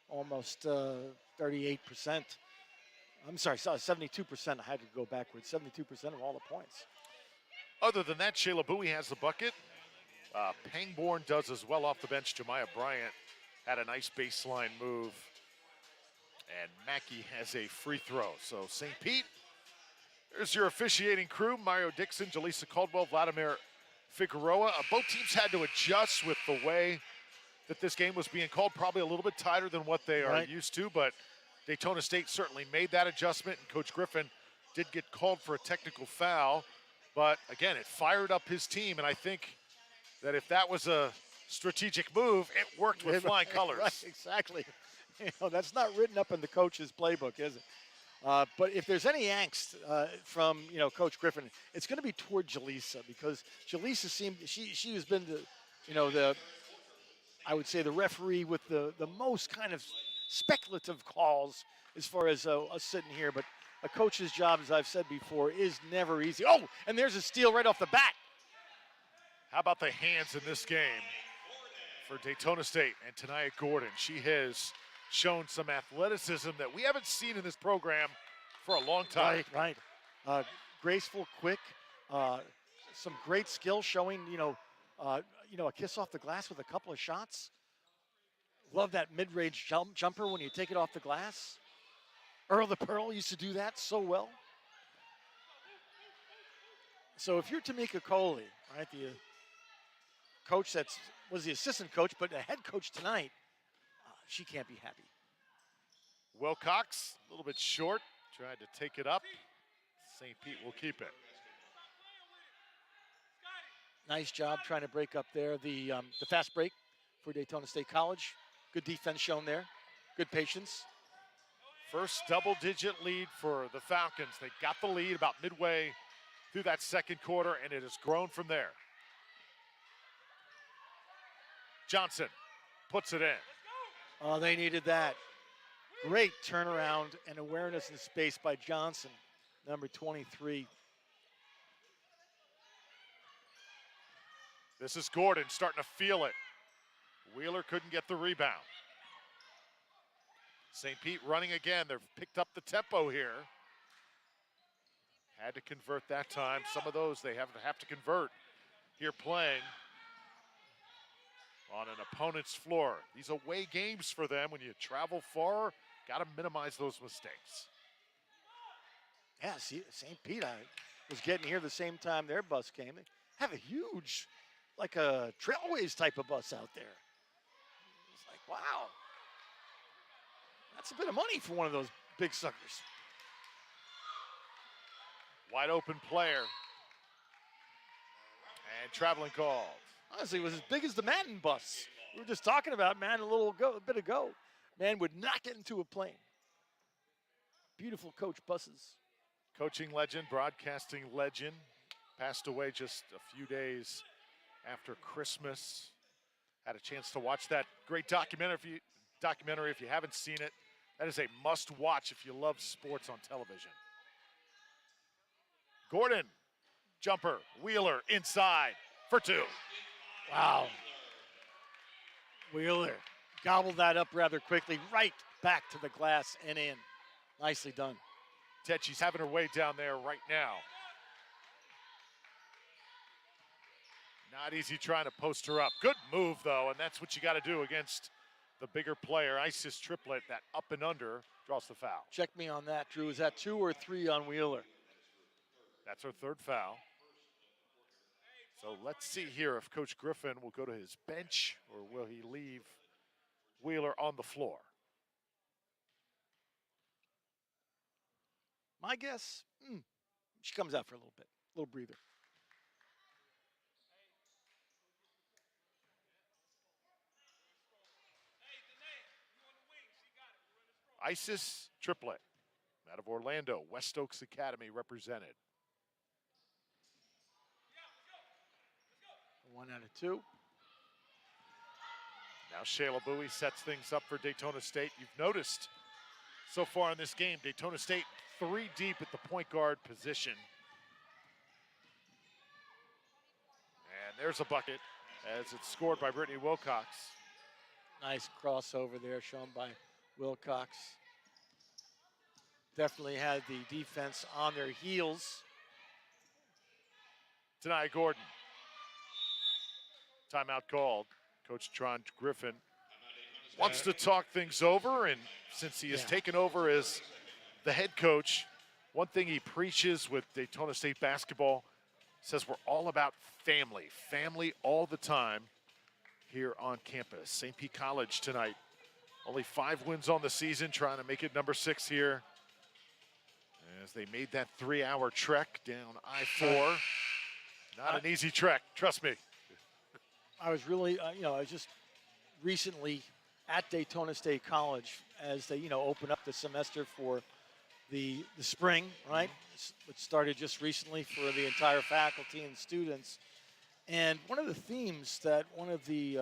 S3: almost 38%. I'm sorry, 72%. I had to go backwards. 72% of all the points.
S2: Other than that, Shayla Bowie has the bucket. Pangborn does as well off the bench. Jemiah Bryant had a nice baseline move. And Mackey has a free throw. So St. Pete, there's your officiating crew. Mario Dixon, Jaleesa Caldwell, Vladimir Figueroa. Both teams had to adjust with the way that this game was being called. Probably a little bit tighter than what they are used to, but Daytona State certainly made that adjustment, and Coach Griffin did get called for a technical foul. But again, it fired up his team, and I think that if that was a strategic move, it worked with flying colors.
S3: Right, exactly. That's not written up in the coach's playbook, is it? But if there's any angst from Coach Griffin, it's going to be toward Jaleesa, because Jaleesa seemed she has been the I would say the referee with the most kind of speculative calls as far as us sitting here. But a coach's job, as I've said before, is never easy. Oh, and there's a steal right off the bat.
S2: How about the hands in this game for Daytona State and Tanaya Gordon? She has shown some athleticism that we haven't seen in this program for a long time.
S3: Right. Graceful, quick, some great skill showing, a kiss off the glass with a couple of shots. Love that mid-range jumper when you take it off the glass. Earl the Pearl used to do that so well. So if you're Tamika Coley, right, the coach that was the assistant coach, but the head coach tonight, she can't be happy.
S2: Wilcox, a little bit short, tried to take it up. St. Pete will keep it.
S3: Nice job trying to break up there. The fast break for Daytona State College. Good defense shown there. Good patience.
S2: First double-digit lead for the Falcons. They got the lead about midway through that second quarter, and it has grown from there. Johnson puts it in.
S3: Oh, they needed that. Great turnaround and awareness in space by Johnson, number 23.
S2: This is Gordon starting to feel it. Wheeler couldn't get the rebound. St. Pete running again. They've picked up the tempo here. Had to convert that time. Some of those they have to convert here playing on an opponent's floor. These away games for them, when you travel far, got to minimize those mistakes.
S3: Yeah, see, St. Pete, I was getting here the same time their bus came. They have a huge, like a Trailways type of bus out there. It's like, wow. That's a bit of money for one of those big suckers.
S2: Wide open player. And traveling calls.
S3: Honestly, it was as big as the Madden bus. We were just talking about, man, a bit ago. Man would not get into a plane. Beautiful coach buses.
S2: Coaching legend, broadcasting legend. Passed away just a few days after Christmas. Had a chance to watch that great documentary if you haven't seen it. That is a must-watch if you love sports on television. Gordon, jumper, Wheeler inside for two.
S3: Wow. Wheeler gobbled that up rather quickly, right back to the glass and in. Nicely done.
S2: Ted, she's having her way down there right now. Not easy trying to post her up. Good move, though, and that's what you got to do against the bigger player. Isis triplet, that up and under, draws the foul.
S3: Check me on that, Drew. Is that 2 or 3 on Wheeler?
S2: That's her third foul. So let's see here if Coach Griffin will go to his bench or will he leave Wheeler on the floor.
S3: My guess, she comes out for a little bit, a little breather.
S2: Isis triplet out of Orlando, West Oaks Academy represented.
S3: 1 out of 2.
S2: Now Shayla Bowie sets things up for Daytona State. You've noticed so far in this game, Daytona State 3 deep at the point guard position. And there's a bucket as it's scored by Brittany Wilcox.
S3: Nice crossover there shown by Wilcox. Definitely had the defense on their heels.
S2: Tania Gordon. Timeout called. Coach Tron Griffin wants to talk things over, and since he has taken over as the head coach, one thing he preaches with Daytona State basketball, says we're all about family. Family all the time here on campus. St. Pete College tonight. Only 5 wins on the season, trying to make it number 6 here. As they made that 3-hour trek down I-4. Not an easy trek, trust me.
S3: I was really, I was just recently at Daytona State College as they, open up the semester for the spring, right? Which started just recently for the entire faculty and students. And one of the themes that one of the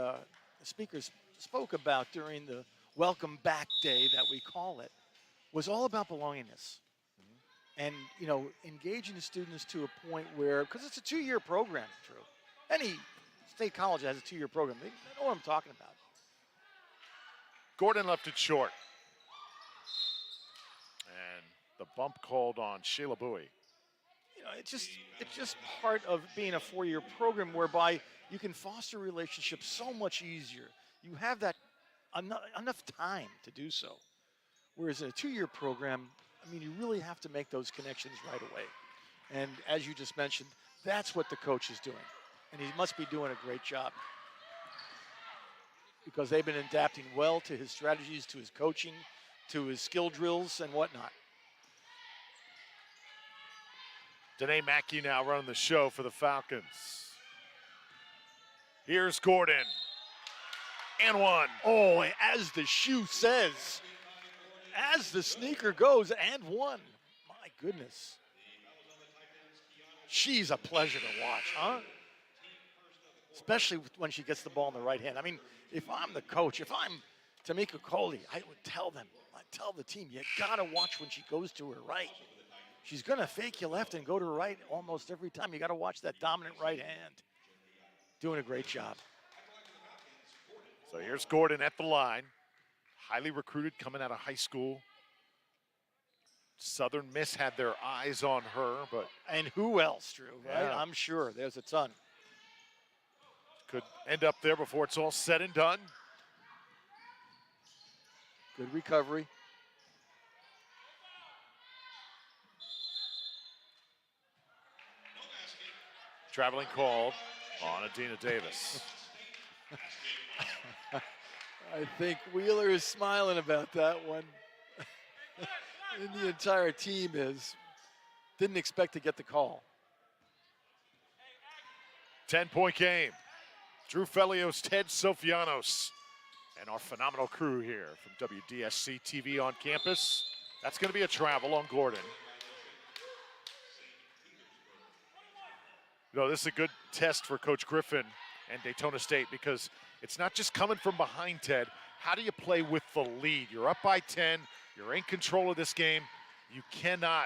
S3: speakers spoke about during the Welcome Back Day that we call it was all about belongingness. And, engaging the students to a point where, because it's a 2-year program, Drew. Any state college that has a 2-year program. They know what I'm talking about.
S2: Gordon left it short. And the bump called on Shayla Bowie.
S3: It's just part of being a 4-year program whereby you can foster relationships so much easier. You have that enough time to do so. Whereas in a 2-year program, you really have to make those connections right away. And as you just mentioned, that's what the coach is doing. And he must be doing a great job because they've been adapting well to his strategies, to his coaching, to his skill drills and whatnot.
S2: Danae Mackey now running the show for the Falcons. Here's Gordon. And 1.
S3: Oh, as the shoe says, as the sneaker goes, and 1. My goodness. She's a pleasure to watch, huh? Especially when she gets the ball in the right hand. If I'm the coach, if I'm Tamika Coley, I would tell them, I'd tell the team, you gotta watch when she goes to her right. She's gonna fake you left and go to her right almost every time. You gotta watch that dominant right hand. Doing a great job.
S2: So here's Gordon at the line. Highly recruited coming out of high school. Southern Miss had their eyes on her, but.
S3: And who else, Drew, right?
S2: Yeah.
S3: I'm sure there's a ton.
S2: Could end up there before it's all said and done.
S3: Good recovery.
S2: Traveling call on Adina Davis.
S3: I think Wheeler is smiling about that one. And the entire team is. Didn't expect to get the call.
S2: 10-point game. Drew Felios, Ted Sofianos, and our phenomenal crew here from WDSC TV on campus. That's going to be a travel on Gordon. This is a good test for Coach Griffin and Daytona State because it's not just coming from behind, Ted. How do you play with the lead? You're up by 10. You're in control of this game. You cannot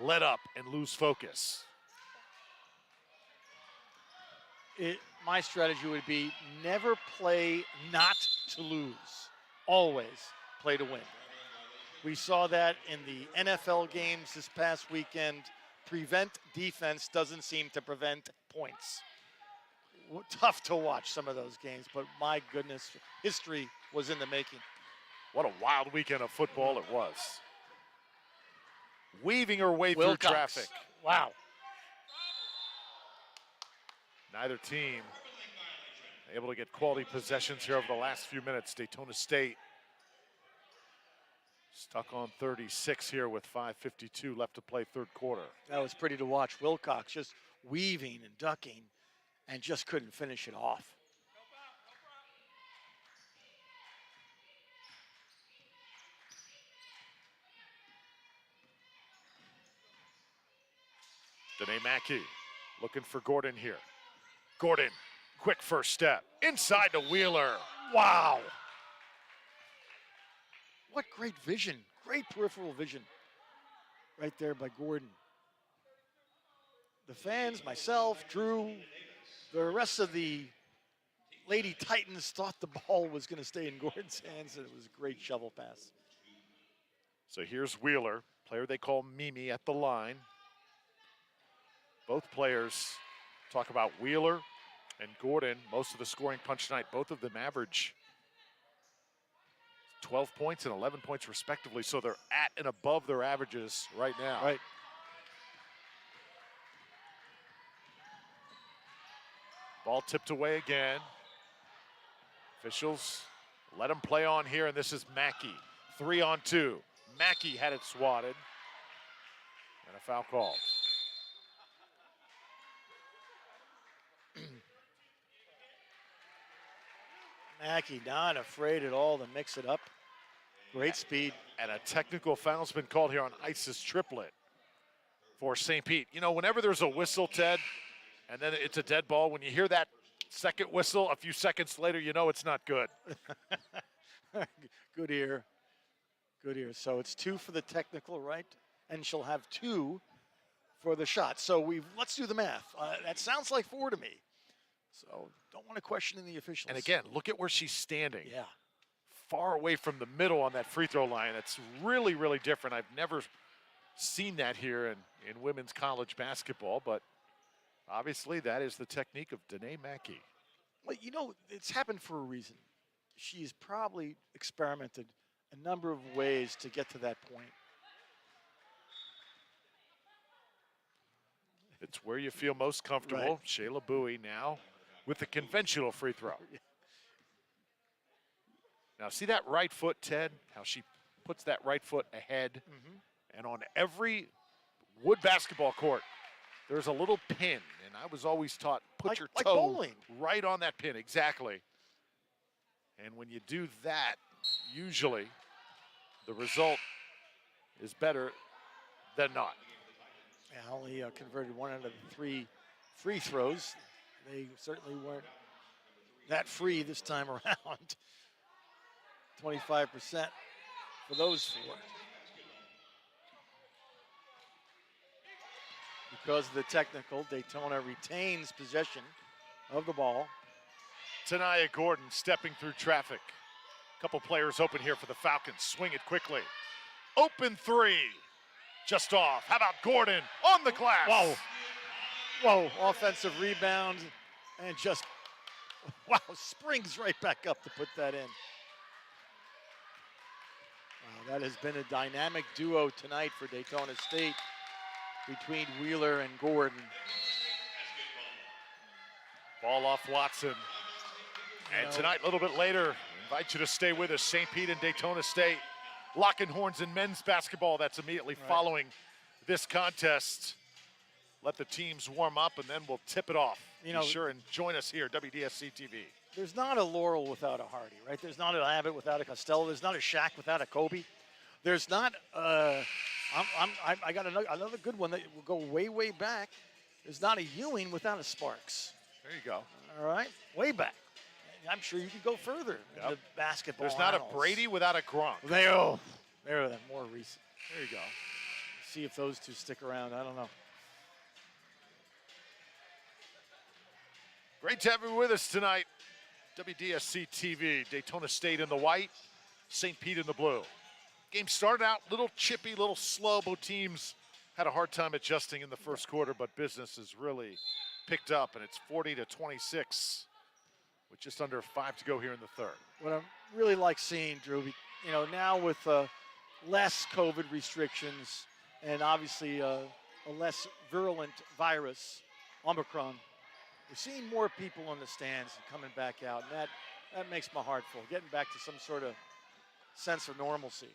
S2: let up and lose focus.
S3: My strategy would be never play not to lose. Always play to win. We saw that in the NFL games this past weekend. Prevent defense doesn't seem to prevent points. Tough to watch some of those games, but my goodness, history was in the making.
S2: What a wild weekend of football it was. Weaving her way
S3: Wilcox.
S2: through traffic.
S3: Wow.
S2: Neither team able to get quality possessions here over the last few minutes. Daytona State Stuck on 36 here with 5:52 left to play third quarter.
S3: That was pretty to watch. Wilcox just weaving and ducking and just couldn't finish it off.
S2: Danae Mackey looking for Gordon here. Gordon, quick first step. Inside to Wheeler. Wow.
S3: What great vision, great peripheral vision right there by Gordon. The fans, myself, Drew, the rest of the Lady Titans thought the ball was going to stay in Gordon's hands, and it was a great shovel pass.
S2: So here's Wheeler, player they call Mimi at the line. Both players talk about Wheeler and Gordon. Most of the scoring punch tonight, both of them average 12 points and 11 points respectively. So they're at and above their averages right now.
S3: Right.
S2: Ball tipped away again. Officials let him play on here, and this is Mackey. 3-on-2. Mackey had it swatted. And a foul called.
S3: Mackey not afraid at all to mix it up. Great speed.
S2: And a technical foul's been called here on Isis Triplet for St. Pete. You know, whenever there's a whistle, Ted, and then it's a dead ball, when you hear that second whistle, a few seconds later, you know it's not good.
S3: Good ear. Good ear. So it's 2 for the technical, right? And she'll have 2 for the shot. So let's do the math. That sounds like 4 to me. So don't want to question the officials.
S2: And again, look at where she's standing.
S3: Yeah.
S2: Far away from the middle on that free throw line. That's really, really different. I've never seen that here in women's college basketball, but obviously that is the technique of Danae Mackey.
S3: Well, you know, it's happened for a reason. She's probably experimented a number of ways to get to that point.
S2: It's where you feel most comfortable.
S3: Right.
S2: Shayla Bowie now with the conventional free throw. Now see that right foot, Ted, how she puts that right foot ahead.
S3: Mm-hmm.
S2: And on every wood basketball court, there's a little pin. And I was always taught, put your toe
S3: bowling.
S2: right on that pin, exactly. And when you do that, usually the result is better than not.
S3: Yeah, only converted 1 out of the 3 free throws. They certainly weren't that free this time around. 25% for those 4. Because of the technical, Daytona retains possession of the ball.
S2: Tanaya Gordon stepping through traffic. Couple players open here for the Falcons. Swing it quickly. Open 3. Just off. How about Gordon on the glass?
S3: Whoa. Whoa, offensive rebound and just, wow, springs right back up to put that in. Wow, that has been a dynamic duo tonight for Daytona State between Wheeler and Gordon.
S2: Ball off Watson. And tonight, a little bit later, invite you to stay with us. St. Pete and Daytona State locking horns in men's basketball. That's immediately following this contest. Let the teams warm up, and then we'll tip it off.
S3: You know,
S2: be sure and join us here, WDSC TV.
S3: There's not a Laurel without a Hardy, right? There's not an Abbott without a Costello. There's not a Shaq without a Kobe. There's not. I got another good one that will go way, way back. There's not a Ewing without a Sparks.
S2: There you go.
S3: All right, way back. I'm sure you could go further in the basketball.
S2: There's not
S3: annals.
S2: a Brady without a Gronk.
S3: They're more recent.
S2: There you go.
S3: See if those two stick around. I don't know.
S2: Great to have you with us tonight. WDSC TV, Daytona State in the white, St. Pete in the blue. Game started out a little chippy, a little slow. Both teams had a hard time adjusting in the first quarter, but business has really picked up, and it's 40-26 with just under 5 to go here in the third.
S3: What I really like seeing, Drew, you know, now with less COVID restrictions and obviously a less virulent virus, Omicron, we're seeing more people in the stands and coming back out, and that makes my heart full, getting back to some sort of sense of normalcy.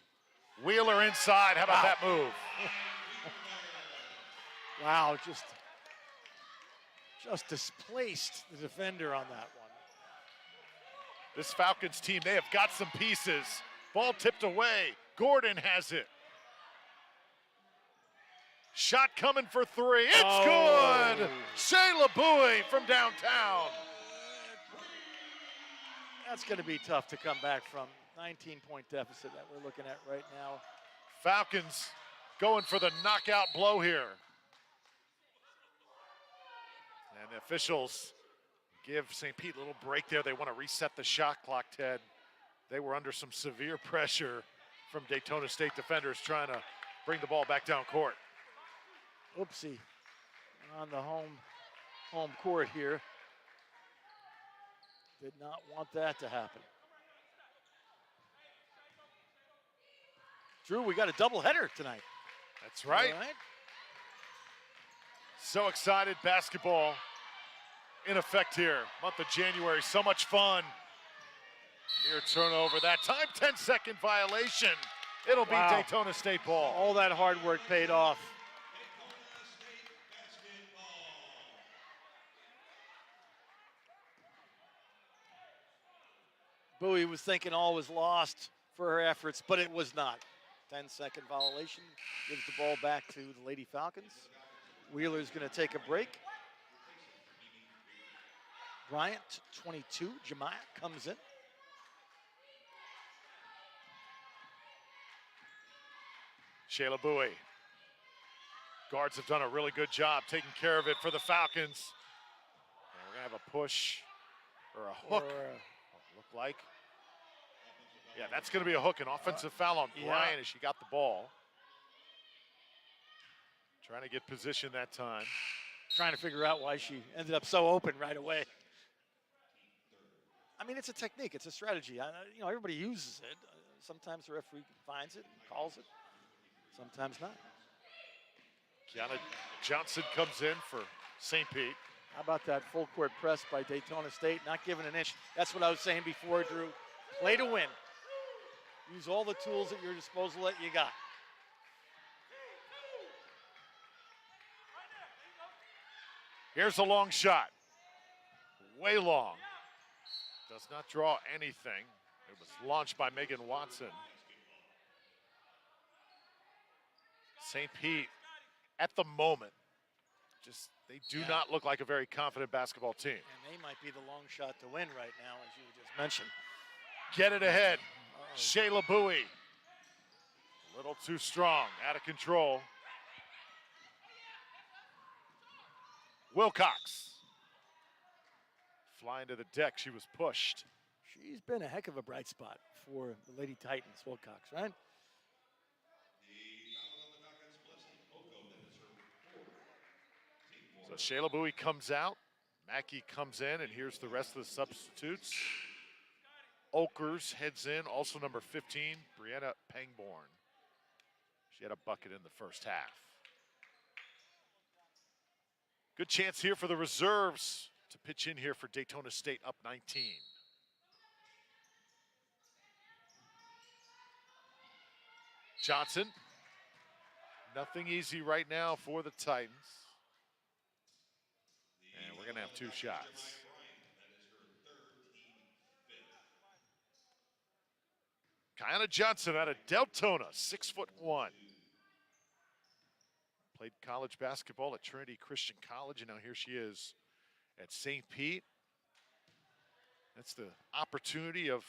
S2: Wheeler inside. How about that move?
S3: Wow, just displaced the defender on that one.
S2: This Falcons team, they have got some pieces. Ball tipped away. Gordon has it. Shot coming for three. It's good. Shayla Bowie from downtown.
S3: That's going to be tough to come back from. 19-point deficit that we're looking at right now.
S2: Falcons going for the knockout blow here. And the officials give St. Pete a little break there. They want to reset the shot clock, Ted. They were under some severe pressure from Daytona State defenders trying to bring the ball back down court.
S3: Oopsie, on the home court here. Did not want that to happen. Drew, we got a doubleheader tonight.
S2: That's right.
S3: All right.
S2: So excited, basketball in effect here. Month of January, so much fun. Near turnover that time, 10-second violation. It'll be Daytona State ball.
S3: All that hard work paid off. Bowie was thinking all was lost for her efforts, but it was not. 10-second violation gives the ball back to the Lady Falcons. Wheeler's going to take a break. Bryant, 22. Jemiah comes in.
S2: Shayla Bowie. Guards have done a really good job taking care of it for the Falcons. And we're going to have a push or a hook, look like. Yeah, that's going to be a hook, an offensive foul on Bryant as she got the ball. Trying to get position that time.
S3: Trying to figure out why she ended up so open right away. I mean, it's a technique, it's a strategy. You know, everybody uses it. Sometimes the referee finds it, calls it. Sometimes not.
S2: Kiana Johnson comes in for St. Pete.
S3: How about that full court press by Daytona State? Not giving an inch. That's what I was saying before, Drew. Play to win. Use all the tools at your disposal that you got.
S2: Here's a long shot. Way long. Does not draw anything. It was launched by Megan Watson. St. Pete, at the moment, just they do not look like a very confident basketball team.
S3: And they might be the long shot to win right now, as you just mentioned.
S2: Get it ahead. Shayla Bowie. A little too strong, out of control. Wilcox. Flying to the deck, she was pushed.
S3: She's been a heck of a bright spot for the Lady Titans, Wilcox, right?
S2: So Shayla Bowie comes out. Mackey comes in, and here's the rest of the substitutes. Oakers heads in, also number 15, Brianna Pangborn. She had a bucket in the first half. Good chance here for the reserves to pitch in here for Daytona State, up 19. Johnson. Nothing easy right now for the Titans. And we're going to have two shots. Kiana Johnson out of Daytona, 6'1". Played college basketball at Trinity Christian College, and now here she is at St. Pete. That's the opportunity of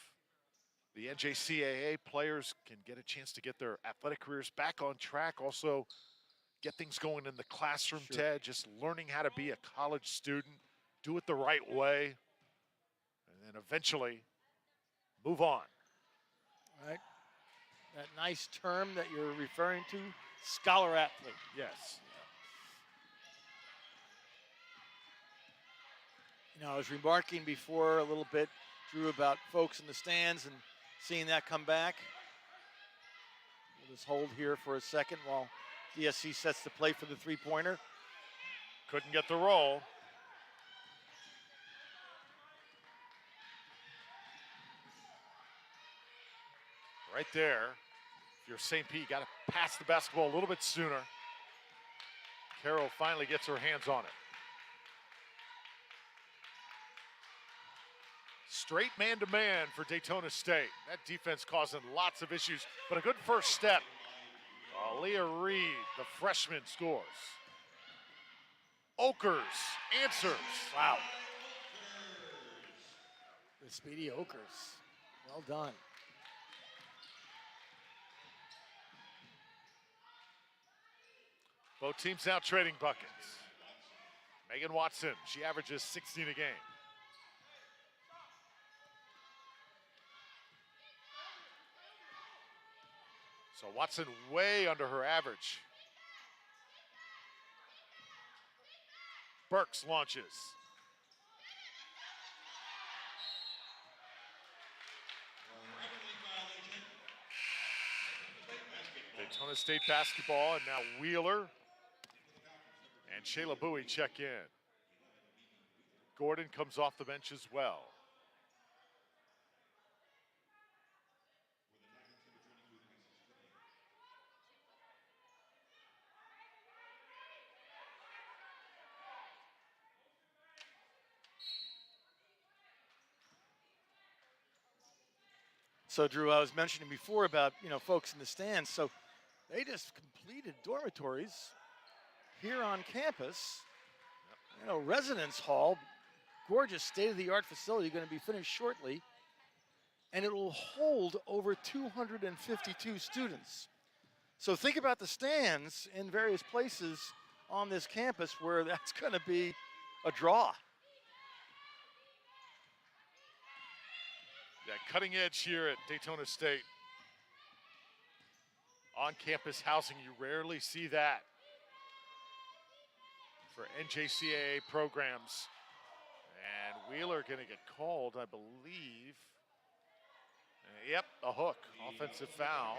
S2: the NJCAA players can get a chance to get their athletic careers back on track. Also, get things going in the classroom, Ted, just learning how to be a college student, do it the right way, and then eventually move on.
S3: Right. That nice term that you're referring to, scholar athlete.
S2: Yes.
S3: You know, I was remarking before a little bit, Drew, about folks in the stands and seeing that come back. We'll just hold here for a second while DSC sets the play for the three-pointer.
S2: Couldn't get the roll. Right there. If you're St. Pete, got to pass the basketball a little bit sooner. Carroll finally gets her hands on it. Straight man-to-man for Daytona State. That defense causing lots of issues, but a good first step. Aaliyah Reed, the freshman, scores. Okers answers.
S3: Wow. The speedy Okers. Well done.
S2: Both teams now trading buckets. Megan Watson, she averages 16 a game. So Watson way under her average. Burks launches. Daytona State basketball, and now Wheeler and Shayla Bowie check in. Gordon comes off the bench as well.
S3: So, Drew, I was mentioning before about, folks in the stands. So they just completed dormitories here on campus. Residence hall, gorgeous state-of-the-art facility, going to be finished shortly. And it will hold over 252 students. So think about the stands in various places on this campus where that's going to be a draw.
S2: Yeah, cutting edge here at Daytona State. On-campus housing, you rarely see that for NJCAA programs. And Wheeler going to get called, I believe. Yep, a hook, offensive foul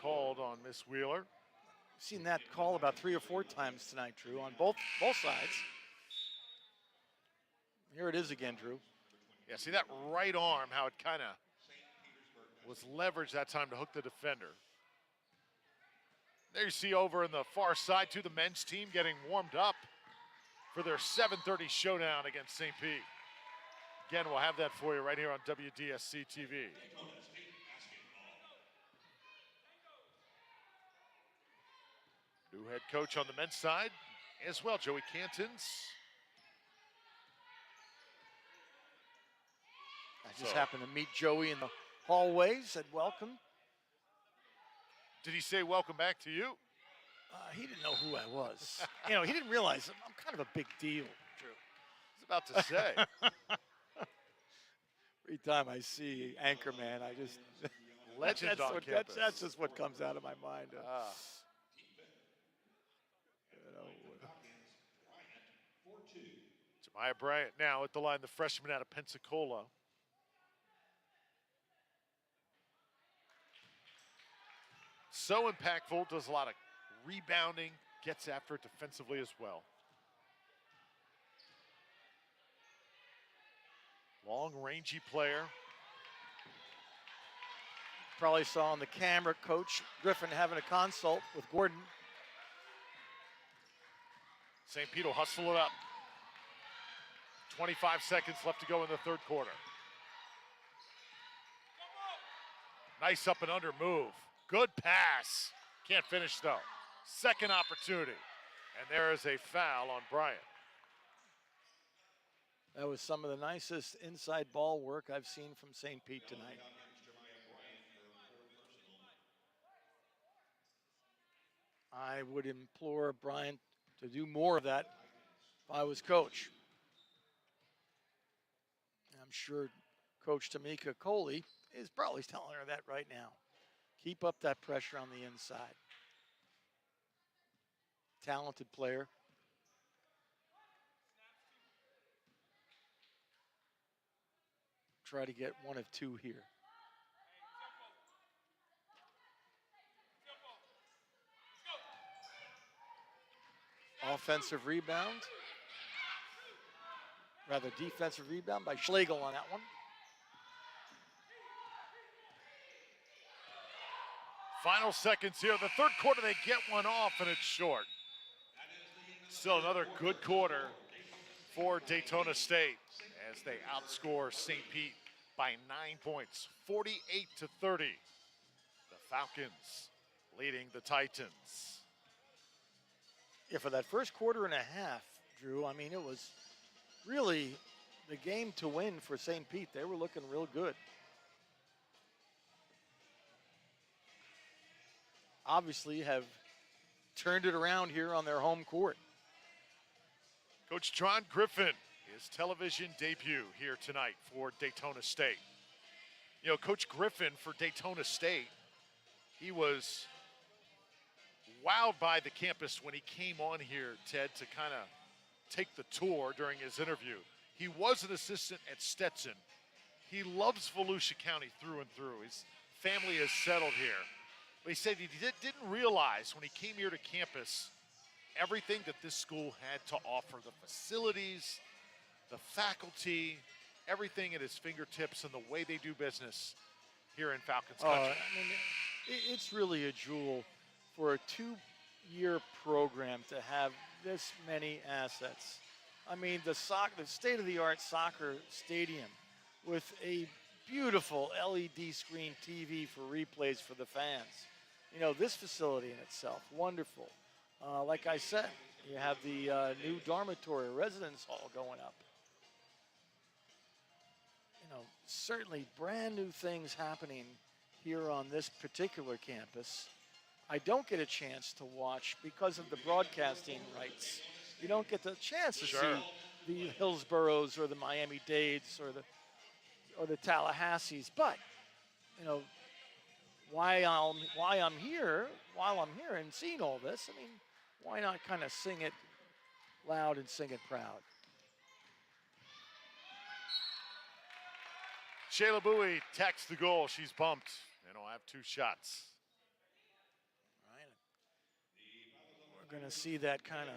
S2: called on Miss Wheeler.
S3: I've seen that call about 3 or 4 times tonight, Drew, on both sides. Here it is again, Drew.
S2: Yeah, see that right arm, how it kind of was leveraged that time to hook the defender. There you see over in the far side to the men's team getting warmed up for their 7:30 showdown against St. Pete. Again, we'll have that for you right here on WDSC TV. New head coach on the men's side as well, Joey Cantons.
S3: I just happened to meet Joey in the hallway, said welcome.
S2: Did he say welcome back to you?
S3: He didn't know who I was. He didn't realize I'm kind of a big deal, Drew.
S2: I was about to say.
S3: Every time I see Anchorman, I just
S2: legend on campus.
S3: That's just what comes out of my mind.
S2: Jemiah Bryant now at the line, the freshman out of Pensacola. So impactful, does a lot of rebounding, gets after it defensively as well. Long, rangy player.
S3: Probably saw on the camera Coach Griffin having a consult with Gordon.
S2: St. Pete will hustle it up. 25 seconds left to go in the third quarter. Nice up and under move. Good pass. Can't finish though. Second opportunity. And there is a foul on Bryant.
S3: That was some of the nicest inside ball work I've seen from St. Pete tonight. I would implore Bryant to do more of that if I was coach. I'm sure Coach Tamika Coley is probably telling her that right now. Keep up that pressure on the inside. Talented player. Try to get 1 of 2 here. Offensive rebound. Rather defensive rebound by Schlegel on that one.
S2: Final seconds here. The third quarter, they get one off, and it's short. Still another good quarter for Daytona State as they outscore St. Pete by 9 points, 48-30. The Falcons leading the Titans.
S3: Yeah, for that first quarter and a half, Drew, I mean, it was really the game to win for St. Pete. They were looking real good. Obviously have turned it around here on their home court.
S2: Coach Tron Griffin, his television debut here tonight for Daytona State. You know, Coach Griffin for Daytona State, he was wowed by the campus when he came on here, Ted, to kind of take the tour during his interview. He was an assistant at Stetson. He loves Volusia County through and through. His family is settled here. But he said he didn't realize when he came here to campus everything that this school had to offer, the facilities, the faculty, everything at his fingertips and the way they do business here in Falcons country.
S3: I mean, it's really a jewel for a 2-year program to have this many assets. I mean, the state-of-the-art soccer stadium with a beautiful LED screen TV for replays for the fans. You know, this facility in itself, wonderful. Like I said, you have the new dormitory residence hall going up. You know, certainly brand new things happening here on this particular campus. I don't get a chance to watch because of the broadcasting rights. You don't get the chance to see the Hillsboroughs or the Miami-Dades or the Tallahassees. But, you know, while I'm here and seeing all this, I mean, why not kind of sing it loud and sing it proud?
S2: Shayla Bowie tacks the goal. She's bumped. They don't have 2 shots.
S3: Right. We're going to see that kind of.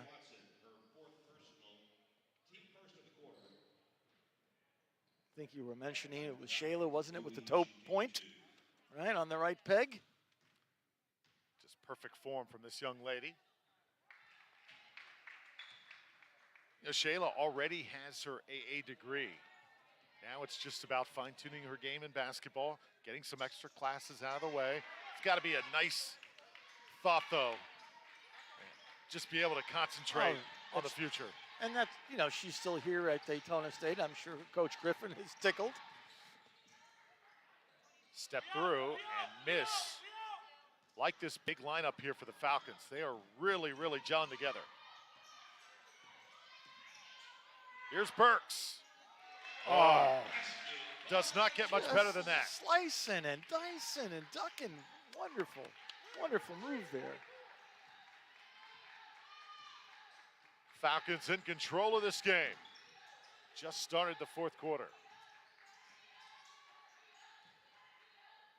S3: I think you were mentioning it was Shayla, wasn't it, with the toe point? Right, on the right peg.
S2: Just perfect form from this young lady. You know, Shayla already has her AA degree. Now it's just about fine-tuning her game in basketball, getting some extra classes out of the way. It's got to be a nice thought, though. Just be able to concentrate on the future.
S3: And that's, you know, she's still here at Daytona State. I'm sure Coach Griffin is tickled.
S2: Step through and miss. Like this big lineup here for the Falcons. They are really, really gelling together. Here's Burks. Oh, does not get much better than that.
S3: Slicing and dicing and ducking. Wonderful, wonderful move there.
S2: Falcons in control of this game. Just started the 4th quarter.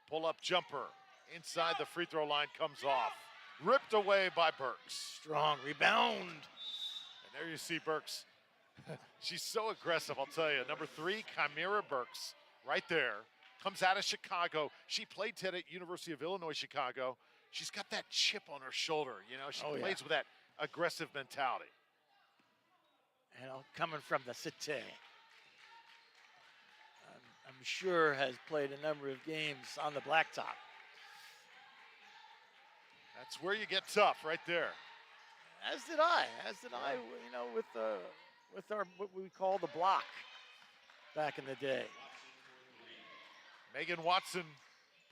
S2: Pull-up jumper inside the free throw line comes off. Ripped away by Burks.
S3: Strong rebound.
S2: And there you see Burks. She's so aggressive, I'll tell you. Number 3, Chimera Burks, right there. Comes out of Chicago. She played Ted at University of Illinois, Chicago. She's got that chip on her shoulder, you know. She plays with that aggressive mentality.
S3: You know, coming from the city. I'm sure has played a number of games on the blacktop.
S2: That's where you get tough, right there.
S3: As did I. You know, with our what we call the block back in the day.
S2: Megan Watson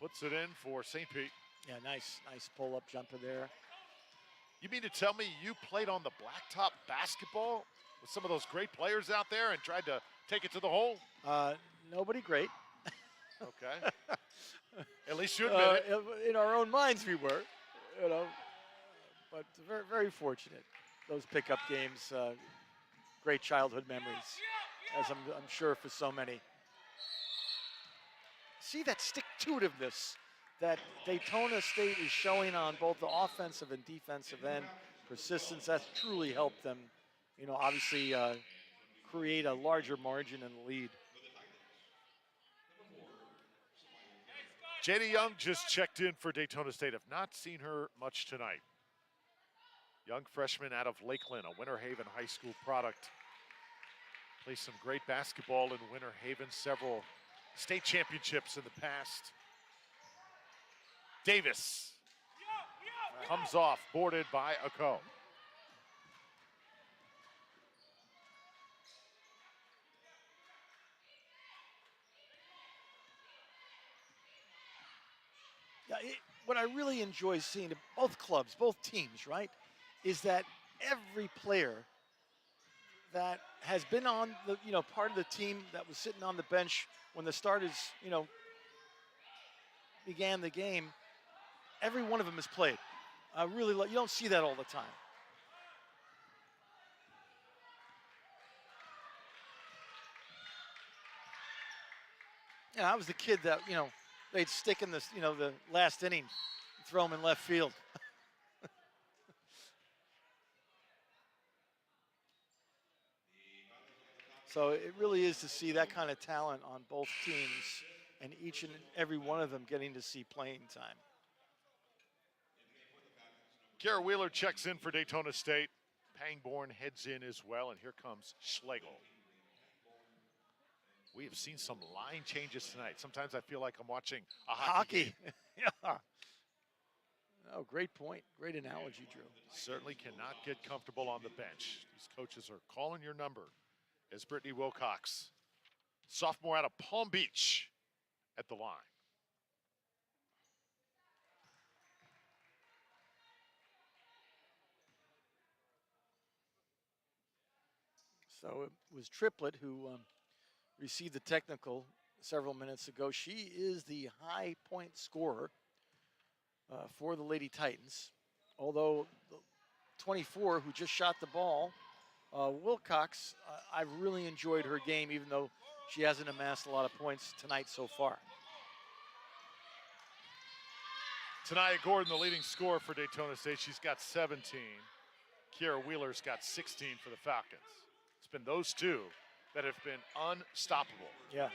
S2: puts it in for St. Pete.
S3: Yeah, nice pull-up jumper there.
S2: You mean to tell me you played on the blacktop basketball with some of those great players out there and tried to take it to the hole?
S3: Nobody great.
S2: Okay. At least you admit it.
S3: In our own minds we were, you know. But very, very fortunate. Those pickup games, great childhood memories, as I'm sure for so many. See that stick-to-itiveness that Daytona State is showing on both the offensive and defensive end. Persistence, that's truly helped them, you know, obviously create a larger margin in the lead.
S2: JD Young just checked in for Daytona State. Have not seen her much tonight. Young freshman out of Lakeland, a Winter Haven High School product. Plays some great basketball in Winter Haven, several state championships in the past. Davis comes off, boarded by Ako.
S3: Yeah, what I really enjoy seeing at both clubs, both teams, right, is that every player that has been on the, part of the team that was sitting on the bench when the starters, began the game, every one of them has played. I really you don't see that all the time. Yeah, I was the kid that, they'd stick in this, the last inning, and throw him in left field. So it really is to see that kind of talent on both teams and each and every one of them getting to see playing time.
S2: Kara Wheeler checks in for Daytona State. Pangborn heads in as well, and here comes Schlegel. We have seen some line changes tonight. Sometimes I feel like I'm watching a hockey game.
S3: Yeah. Oh, great point. Great analogy, Drew.
S2: Certainly cannot get comfortable on the bench. These coaches are calling your number as Brittany Wilcox, sophomore out of Palm Beach, at the line.
S3: So it was Triplett who received the technical several minutes ago. She is the high point scorer for the Lady Titans. Although the 24 who just shot the ball, Wilcox, I've really enjoyed her game, even though she hasn't amassed a lot of points tonight so far.
S2: Tanaya Gordon, the leading scorer for Daytona State. She's got 17. Kiera Wheeler's got 16 for the Falcons. It's been those two that have been unstoppable.
S3: Yeah.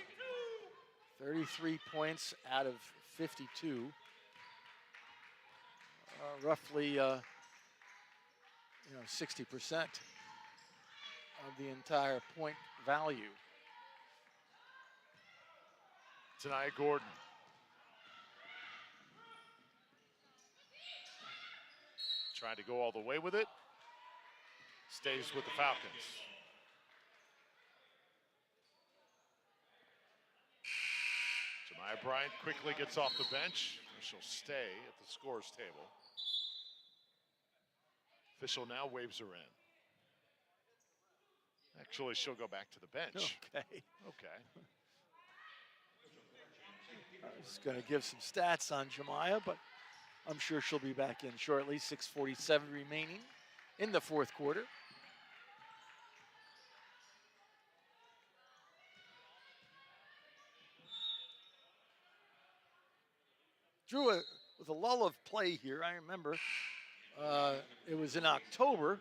S3: 33 points out of 52. Roughly, 60% of the entire point value.
S2: Tanaya Gordon. Trying to go all the way with it. Stays with the Falcons. Jemiah Bryant quickly gets off the bench. She'll stay at the scorer's table. Official now waves her in. Actually, she'll go back to the bench.
S3: Okay.
S2: Okay.
S3: I was going to give some stats on Jemiah, but I'm sure she'll be back in shortly. 6:47 remaining in the fourth quarter. Drew, with a lull of play here, I remember it was in October.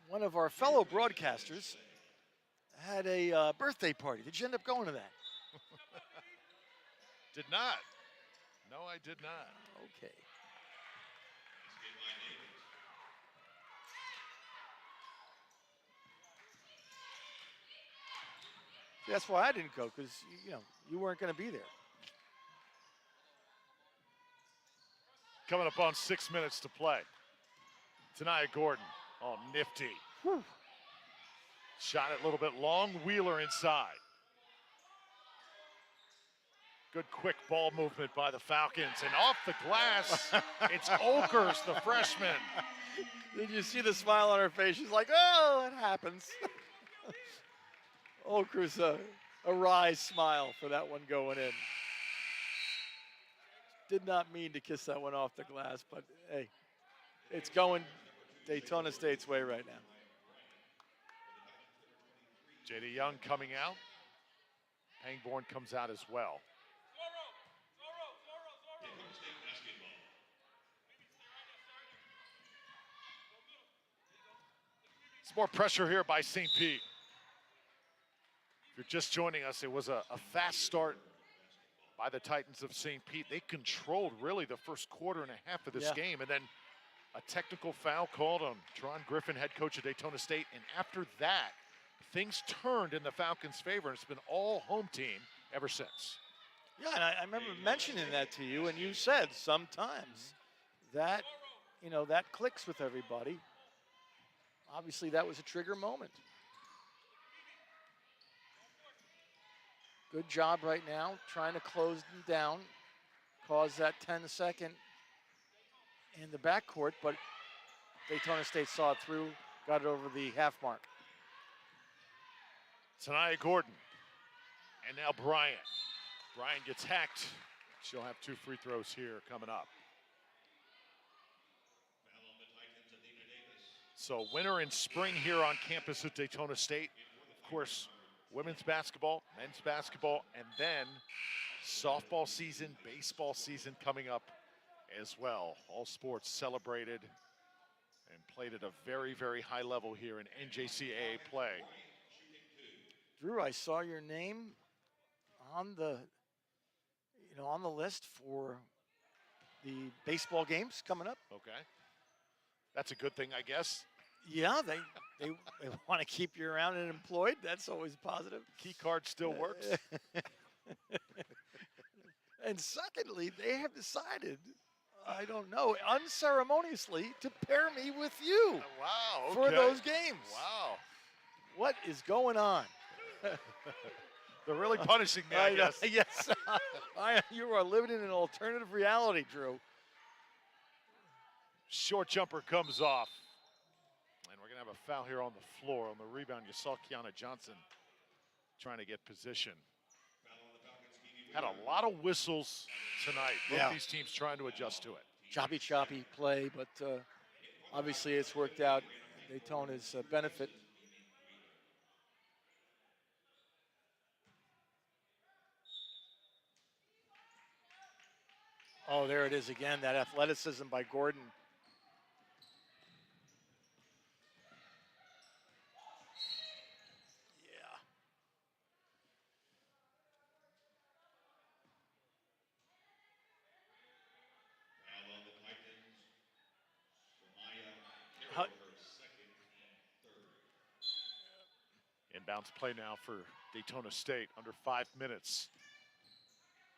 S3: One of our fellow broadcasters had a birthday party. Did you end up going to that?
S2: Did not. No, I did not.
S3: Okay. That's why I didn't go, because you weren't going to be there.
S2: Coming up on 6 minutes to play. Tanaya Gordon, oh, nifty.
S3: Whew.
S2: Shot it a little bit long. Wheeler inside. Good quick ball movement by the Falcons. And off the glass, it's Olkers, the freshman.
S3: Did you see the smile on her face? She's like, oh, it happens. Olkers, a wry smile for that one going in. Did not mean to kiss that one off the glass, but hey, it's going Daytona State's way right now.
S2: JD Young coming out. Pangborn comes out as well. It's more pressure here by St. Pete. If you're just joining us, it was a fast start by the Titans of St. Pete. They controlled really the first quarter and a half of this game, and then a technical foul called on Tron Griffin, head coach of Daytona State, and after that, things turned in the Falcons' favor, and it's been all home team ever since.
S3: Yeah, and I remember mentioning that to you, and you said sometimes that, that clicks with everybody. Obviously, that was a trigger moment. Good job right now, trying to close them down, cause that 10-second in the backcourt, but Daytona State saw it through, got it over the half mark.
S2: Tanaya Gordon, and now Bryant. Bryant gets hacked. She'll have 2 free throws here coming up. So winter and spring here on campus at Daytona State. Of course, women's basketball, men's basketball, and then softball season, baseball season coming up as well. All sports celebrated and played at a very, very high level here in NJCAA play.
S3: Drew, I saw your name on the, on the list for the baseball games coming up.
S2: Okay. That's a good thing, I guess.
S3: Yeah, they want to keep you around and employed. That's always positive.
S2: Key card still works.
S3: And secondly, they have decided, I don't know, unceremoniously to pair me with you.
S2: Wow.
S3: For those games.
S2: Wow.
S3: What is going on?
S2: They're really punishing me, I guess.
S3: Yes. You are living in an alternative reality, Drew.
S2: Short jumper comes off. And we're going to have a foul here on the floor. On the rebound, you saw Kiana Johnson trying to get position. Had a lot of whistles tonight. Both these teams trying to adjust to it.
S3: Choppy play, but obviously it's worked out in Daytona's benefit. Oh, there it is again, that athleticism by Gordon.
S2: Inbounds play now for Daytona State, under 5 minutes.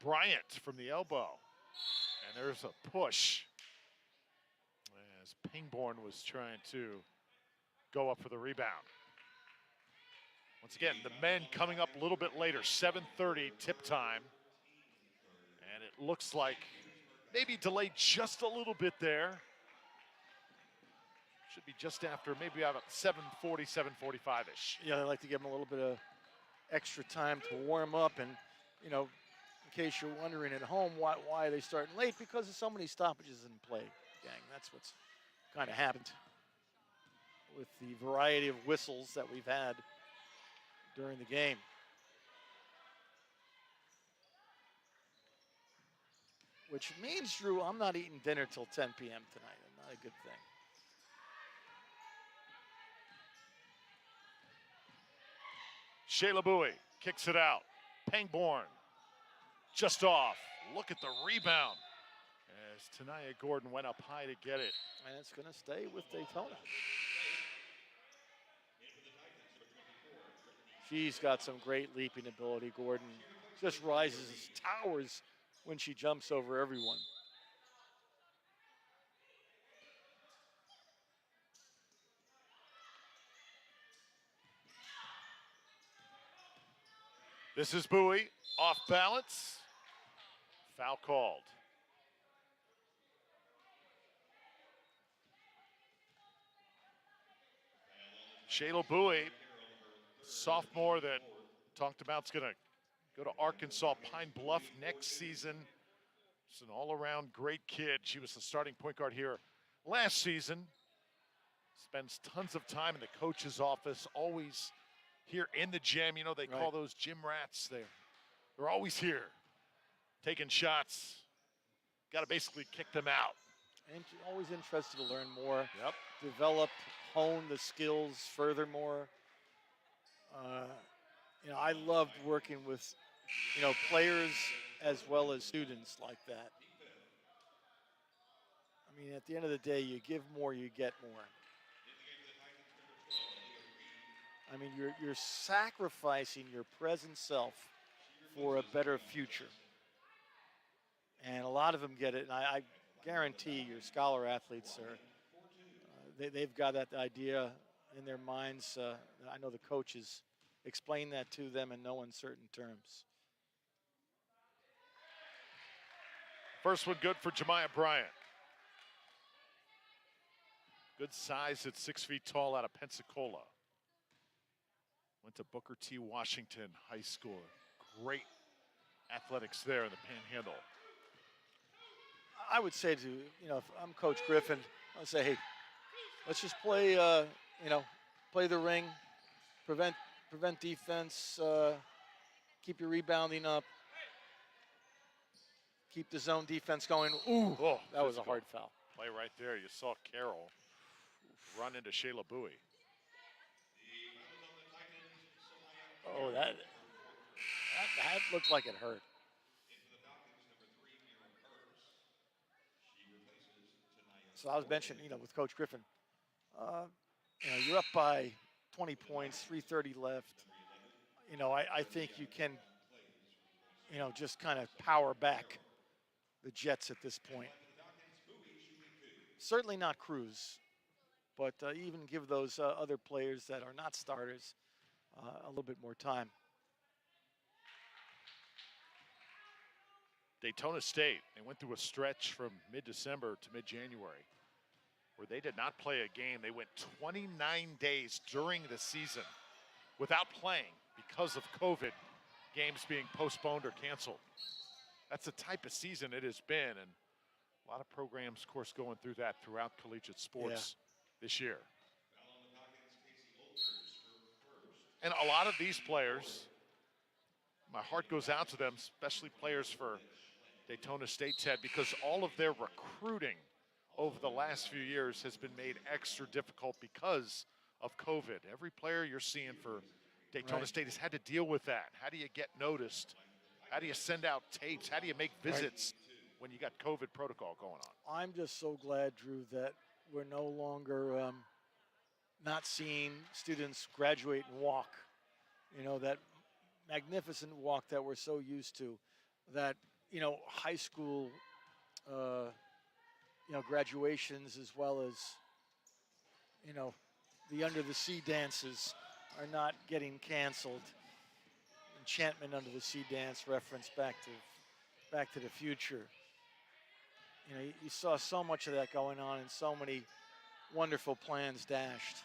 S2: Bryant from the elbow. And there's a push as Pingborn was trying to go up for the rebound. Once again, the men coming up a little bit later, 7:30 tip time. And it looks like maybe delayed just a little bit there. Should be just after, maybe about 7:40, 7:45-ish.
S3: Yeah, they like to give them a little bit of extra time to warm up. And, in case you're wondering at home why are they starting late, because of so many stoppages in play, gang. That's what's kind of happened with the variety of whistles that we've had during the game. Which means, Drew, I'm not eating dinner till 10 p.m. tonight. Not a good thing.
S2: Shayla Bowie kicks it out. Pangborn just off. Look at the rebound as Tanaya Gordon went up high to get it.
S3: And it's going to stay with Daytona. She's got some great leaping ability, Gordon. Just rises, towers when she jumps over everyone.
S2: This is Bowie, off balance. Foul called. Shayla Bowie, sophomore that talked about is going to go to Arkansas Pine Bluff next season. She's an all-around great kid. She was the starting point guard here last season. Spends tons of time in the coach's office, always here in the gym. They call those gym rats. They're always here, taking shots. Got to basically kick them out.
S3: And always interested to learn more.
S2: Yep.
S3: Develop, hone the skills furthermore. I loved working with, players as well as students like that. I mean, at the end of the day, you give more, you get more. I mean, you're sacrificing your present self for a better future. And a lot of them get it, and I guarantee your scholar athletes they've got that idea in their minds. I know the coaches explain that to them in no uncertain terms.
S2: First one good for Jemiah Bryant. Good size at 6 feet tall out of Pensacola. Went to Booker T. Washington High School. Great athletics there in the Panhandle.
S3: I would say if I'm Coach Griffin, I would say, hey, let's just play, play the ring, prevent defense, keep your rebounding up, keep the zone defense going. Ooh,
S2: oh,
S3: that was a hard foul.
S2: Play right there. You saw Carroll run into Shayla Bowie.
S3: Oh, that looked like it hurt. So I was mentioning, with Coach Griffin, you're up by 20 points, 3:30 left. I think you can, just kind of power back the Jets at this point. Certainly not Cruz, but even give those other players that are not starters a little bit more time.
S2: Daytona State, they went through a stretch from mid-December to mid-January where they did not play a game. They went 29 days during the season without playing because of COVID, games being postponed or canceled. That's the type of season it has been, and a lot of programs, of course, going through that throughout collegiate sports this year. And a lot of these players, my heart goes out to them, especially players for Daytona State, Ted, because all of their recruiting over the last few years has been made extra difficult because of COVID. Every player you're seeing for Daytona State has had to deal with that. How do you get noticed? How do you send out tapes? How do you make visits when you got COVID protocol going on?
S3: I'm just so glad, Drew, that we're no longer not seeing students graduate and walk. That magnificent walk that we're so used to, that, high school, graduations as well as, the under the sea dances are not getting canceled. Enchantment under the sea dance reference back to the future. You saw so much of that going on and so many wonderful plans dashed.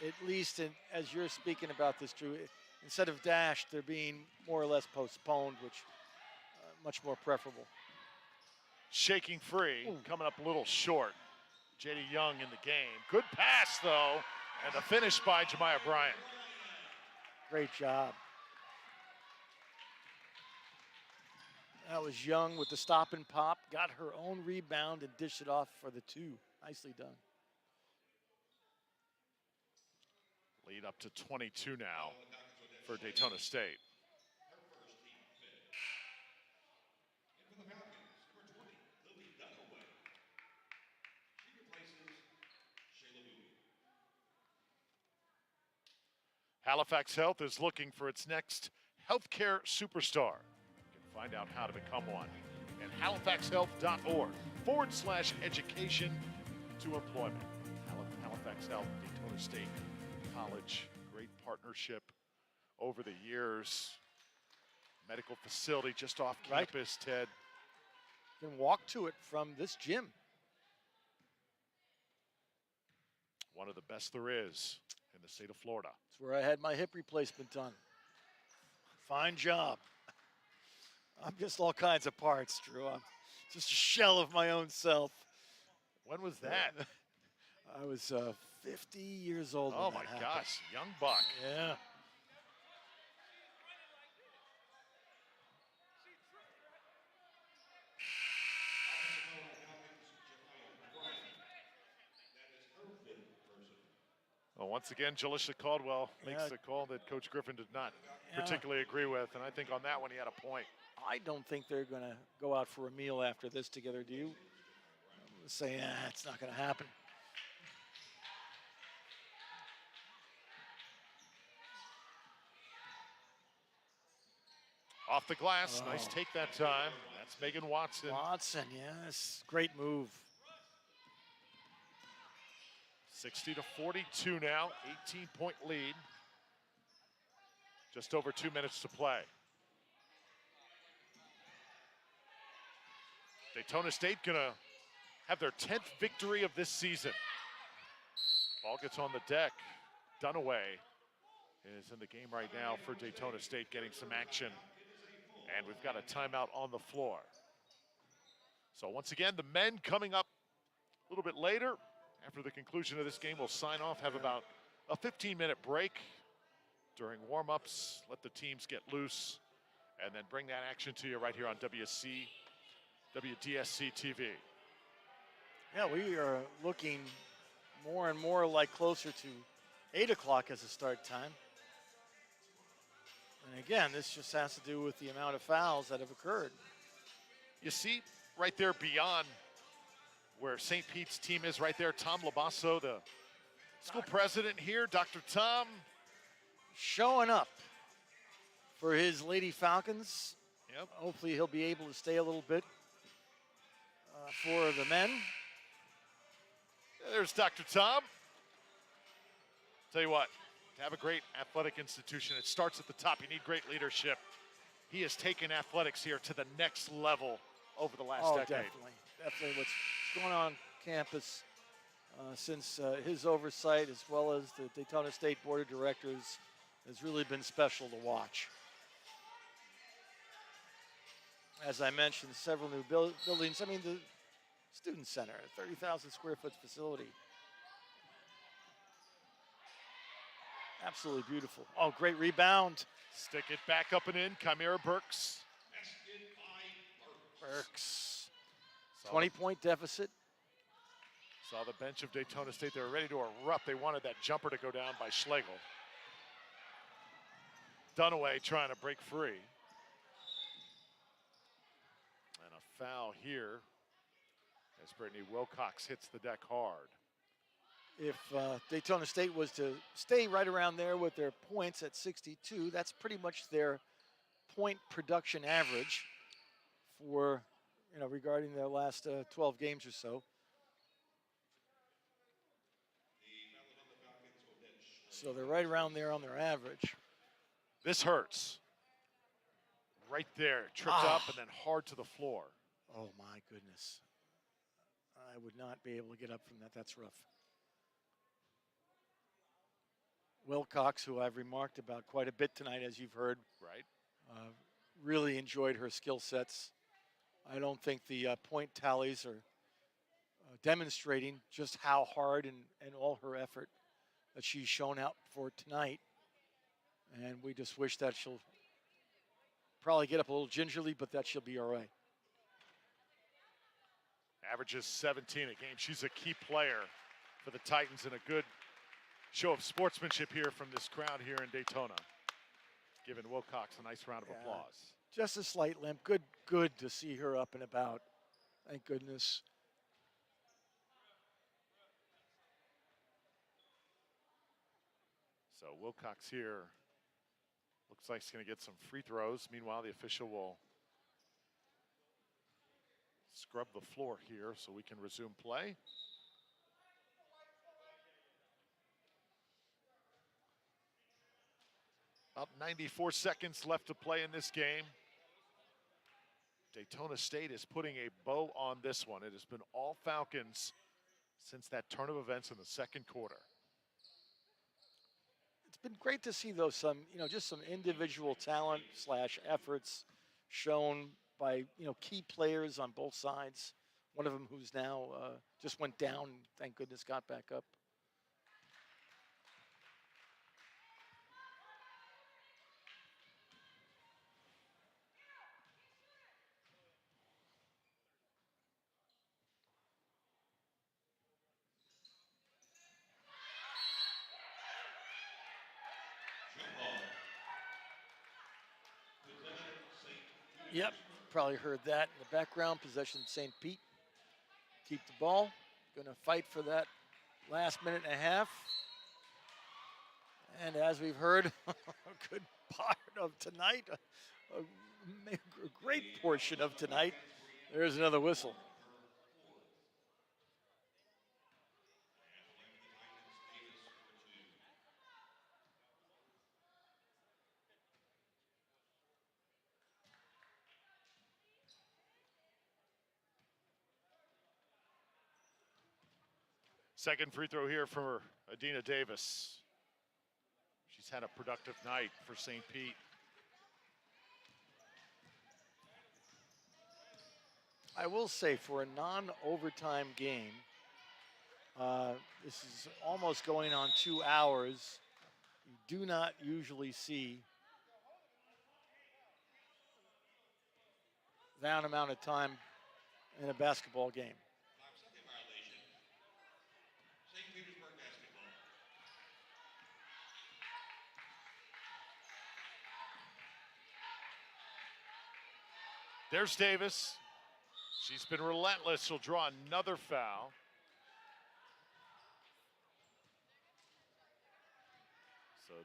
S3: At least as you're speaking about this, Drew, instead of dashed, they're being more or less postponed, which much more preferable.
S2: Shaking free, coming up a little short. J.D. Young in the game. Good pass, though, and the finish by Jemiah Bryant.
S3: Great job. That was Young with the stop and pop. Got her own rebound and dished it off for the two. Nicely done.
S2: Lead up to 22 now for Daytona State. Halifax Health is looking for its next healthcare superstar. You can find out how to become one at halifaxhealth.org/education to employment. Halifax Health, Daytona State College, great partnership over the years. Medical facility just off campus, Ted.
S3: You can walk to it from this gym.
S2: One of the best there is in the state of Florida.
S3: It's where I had my hip replacement done. Fine job. I'm just all kinds of parts, Drew. I'm just a shell of my own self.
S2: When was that?
S3: I was 50 years old.
S2: Oh
S3: when
S2: my
S3: that happened.
S2: gosh, young buck.
S3: Yeah.
S2: Well, once again, Jalissa Caldwell makes
S3: Yeah.
S2: a call that Coach Griffin did not
S3: Yeah.
S2: particularly agree with, and I think on that one he had a point.
S3: I don't think they're going to go out for a meal after this together, do you? I'm gonna say, it's not going to happen.
S2: Off the glass,
S3: Oh.
S2: nice take that time. That's Megan Watson.
S3: Watson, yes, great move.
S2: 60-42 now, 18-point lead. Just over 2 minutes to play. Daytona State gonna have their 10th victory of this season. Ball gets on the deck. Dunaway is in the game right now for Daytona State, getting some action. And we've got a timeout on the floor. So once again, the men coming up a little bit later. After the conclusion of this game, we'll sign off, have about a 15-minute break during warm-ups, let the teams get loose, and then bring that action to you right here on WDSC TV.
S3: Yeah, we are looking more and more like closer to 8 o'clock as a start time. And again, this just has to do with the amount of fouls that have occurred.
S2: You see right there beyond where St. Pete's team is right there, Tom Labasso, the school president here, Dr. Tom.
S3: Showing up for his Lady Falcons.
S2: Yep.
S3: Hopefully he'll be able to stay a little bit for the men.
S2: There's Dr. Tom. Tell you what, to have a great athletic institution, it starts at the top. You need great leadership. He has taken athletics here to the next level over the last decade.
S3: Definitely what's going on campus since his oversight, as well as the Daytona State Board of Directors, has really been special to watch. As I mentioned, several new buildings. I mean, the Student Center, a 30,000 square foot facility. Absolutely beautiful. Oh, great rebound.
S2: Stick it back up and in, Chimera Burks.
S3: Burks. 20-point deficit.
S2: Saw the bench of Daytona State. They were ready to erupt. They wanted that jumper to go down by Schlegel. Dunaway trying to break free. And a foul here as Brittany Wilcox hits the deck hard.
S3: If Daytona State was to stay right around there with their points at 62, that's pretty much their point production average for, regarding their last 12 games or so. So they're right around there on their average.
S2: This hurts. Right there, tripped up and then hard to the floor.
S3: Oh my goodness. I would not be able to get up from that. That's rough. Wilcox, who I've remarked about quite a bit tonight, as you've heard.
S2: Right.
S3: Really enjoyed her skill sets. I don't think the point tallies are demonstrating just how hard and all her effort that she's shown out for tonight. And we just wish that she'll probably get up a little gingerly, but that she'll be all right.
S2: Averages 17 a game. She's a key player for the Titans and a good show of sportsmanship here from this crowd here in Daytona. Giving Wilcox a nice round of applause.
S3: Just a slight limp. Good to see her up and about. Thank goodness.
S2: So Wilcox here looks like he's going to get some free throws. Meanwhile, the official will scrub the floor here so we can resume play. About 94 seconds left to play in this game. Daytona State is putting a bow on this one. It has been all Falcons since that turn of events in the second quarter.
S3: It's been great to see, though, just some individual talent / efforts shown by, key players on both sides. One of them who's now just went down, thank goodness, got back up. Yep, probably heard that in the background. Possession St. Pete. Keep the ball. Going to fight for that last minute and a half. And as we've heard, a good part of tonight, a great portion of tonight, there's another whistle.
S2: Second free throw here for Adina Davis. She's had a productive night for St. Pete.
S3: I will say for a non-overtime game, this is almost going on 2 hours. You do not usually see that amount of time in a basketball game.
S2: There's Davis. She's been relentless. She'll draw another foul. So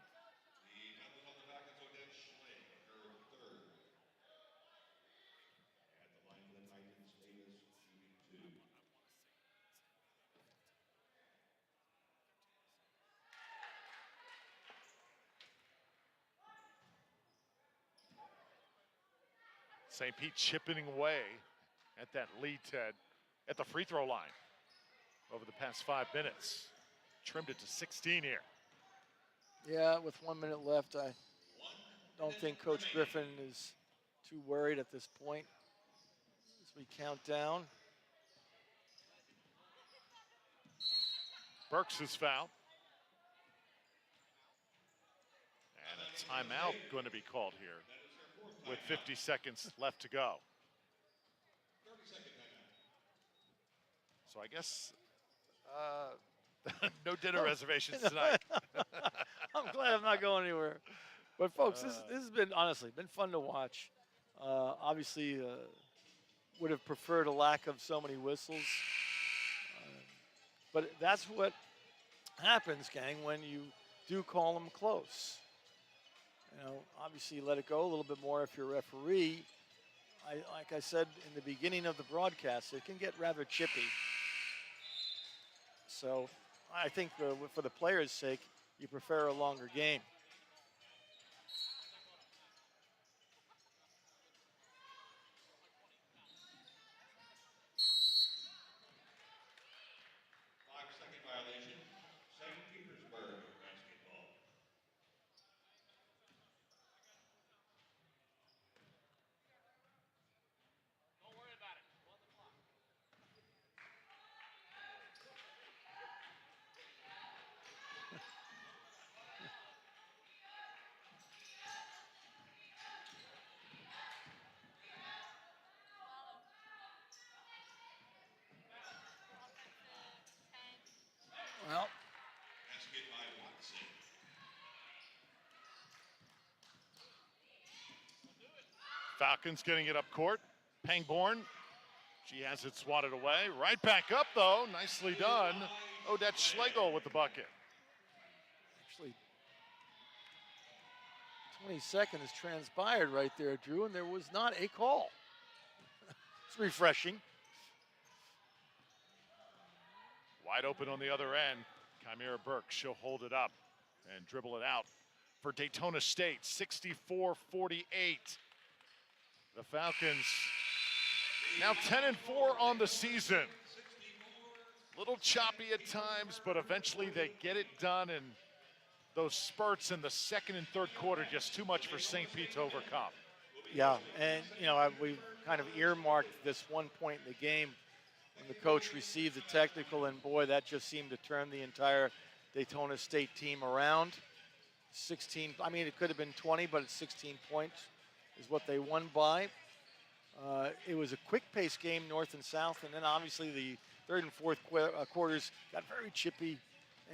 S2: St. Pete chipping away at that lead, Ted, at the free throw line over the past 5 minutes. Trimmed it to 16 here.
S3: Yeah, with 1 minute left, I don't think Coach Griffin is too worried at this point as we count down.
S2: Burks is fouled. And a timeout going to be called here with 50 seconds left to go. So I guess no dinner reservations tonight.
S3: I'm glad I'm not going anywhere. But folks, this has been, honestly, been fun to watch. Obviously, would have preferred a lack of so many whistles. But that's what happens, gang, when you do call them close. You know, obviously you let it go a little bit more if you're a referee. Like I said in the beginning of the broadcast, it can get rather chippy. So I think for the players' sake, you prefer a longer game.
S7: Violation, St. Petersburg basketball. Don't worry about it. On the clock.
S3: Well,
S7: Basket by Watson.
S2: Falcons getting it up court. Pangborn, she has it swatted away. Right back up, though. Nicely done. Odette Schlegel with the bucket.
S3: actually, 20 seconds transpired right there, Drew, and there was not a call. It's refreshing.
S2: Wide open on the other end. Chimera Burke, she'll hold it up and dribble it out for Daytona State, 64-48. The Falcons now 10-4 on the season. Little choppy at times, but eventually they get it done, and those spurts in the second and third quarter, just too much for St. Pete to overcome.
S3: Yeah, and, you know, we kind of earmarked this one point in the game when the coach received the technical, and boy, that just seemed to turn the entire Daytona State team around. 16, I mean, it could have been 20, but it's 16 points is what they won by. It was a quick-paced game, north and south, and then obviously the third and fourth quarters got very chippy,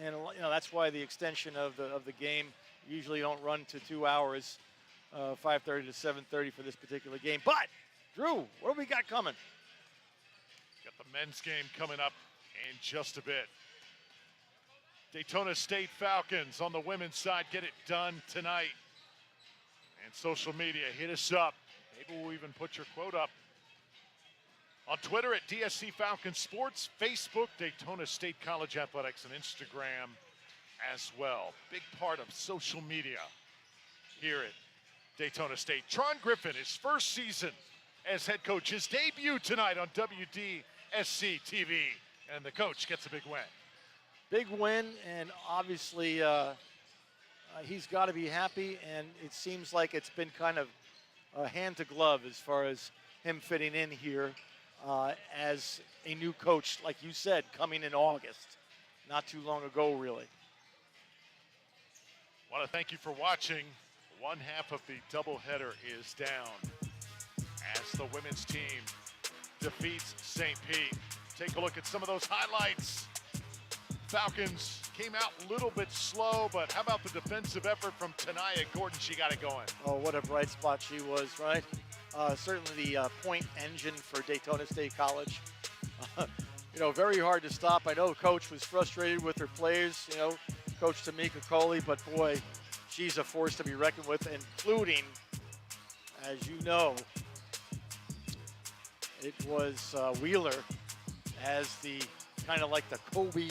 S3: and you know that's why the extension of the game usually don't run to 2 hours. 5:30 to 7:30 for this particular game. But, Drew, what do we got coming?
S2: Got the men's game coming up in just a bit. Daytona State Falcons on the women's side get it done tonight. And social media, hit us up. Maybe we'll even put your quote up on Twitter at DSC Falcons Sports, Facebook, Daytona State College Athletics, and Instagram as well. Big part of social media here at Daytona State. Tron Griffin, his first season as head coach, his debut tonight on WDSC TV, and the coach gets a big win.
S3: Big win, and obviously he's got to be happy, and it seems like it's been kind of hand to glove as far as him fitting in here as a new coach, like you said, coming in August. Not too long ago, really.
S2: Want to thank you for watching. One half of the doubleheader is down as the women's team defeats St. Pete. Take a look at some of those highlights. Falcons came out a little bit slow, but how about the defensive effort from Tanaya Gordon? She got it going.
S3: Oh, what a bright spot she was, right? Certainly the point engine for Daytona State College. Very hard to stop. I know Coach was frustrated with her players, Coach Tamika Coley, but boy, she's a force to be reckoned with, including, as you know, it was Wheeler as the kind of like the Kobe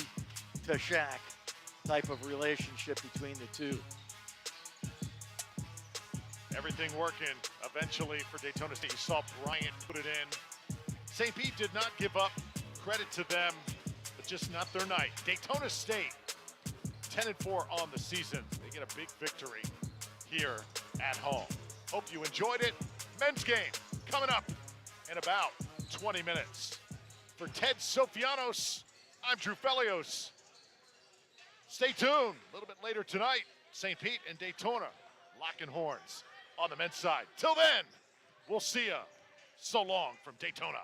S3: to Shaq type of relationship between the two.
S2: Everything working eventually for Daytona State. You saw Bryant put it in. St. Pete did not give up. Credit to them, but just not their night. Daytona State, 10-4 on the season. They get a big victory here at home. Hope you enjoyed it. Men's game coming up in about 20 minutes. For Ted Sofianos, I'm Drew Felios. Stay tuned. A little bit later tonight, St. Pete and Daytona locking horns on the men's side. Till then, we'll see ya. So long from Daytona.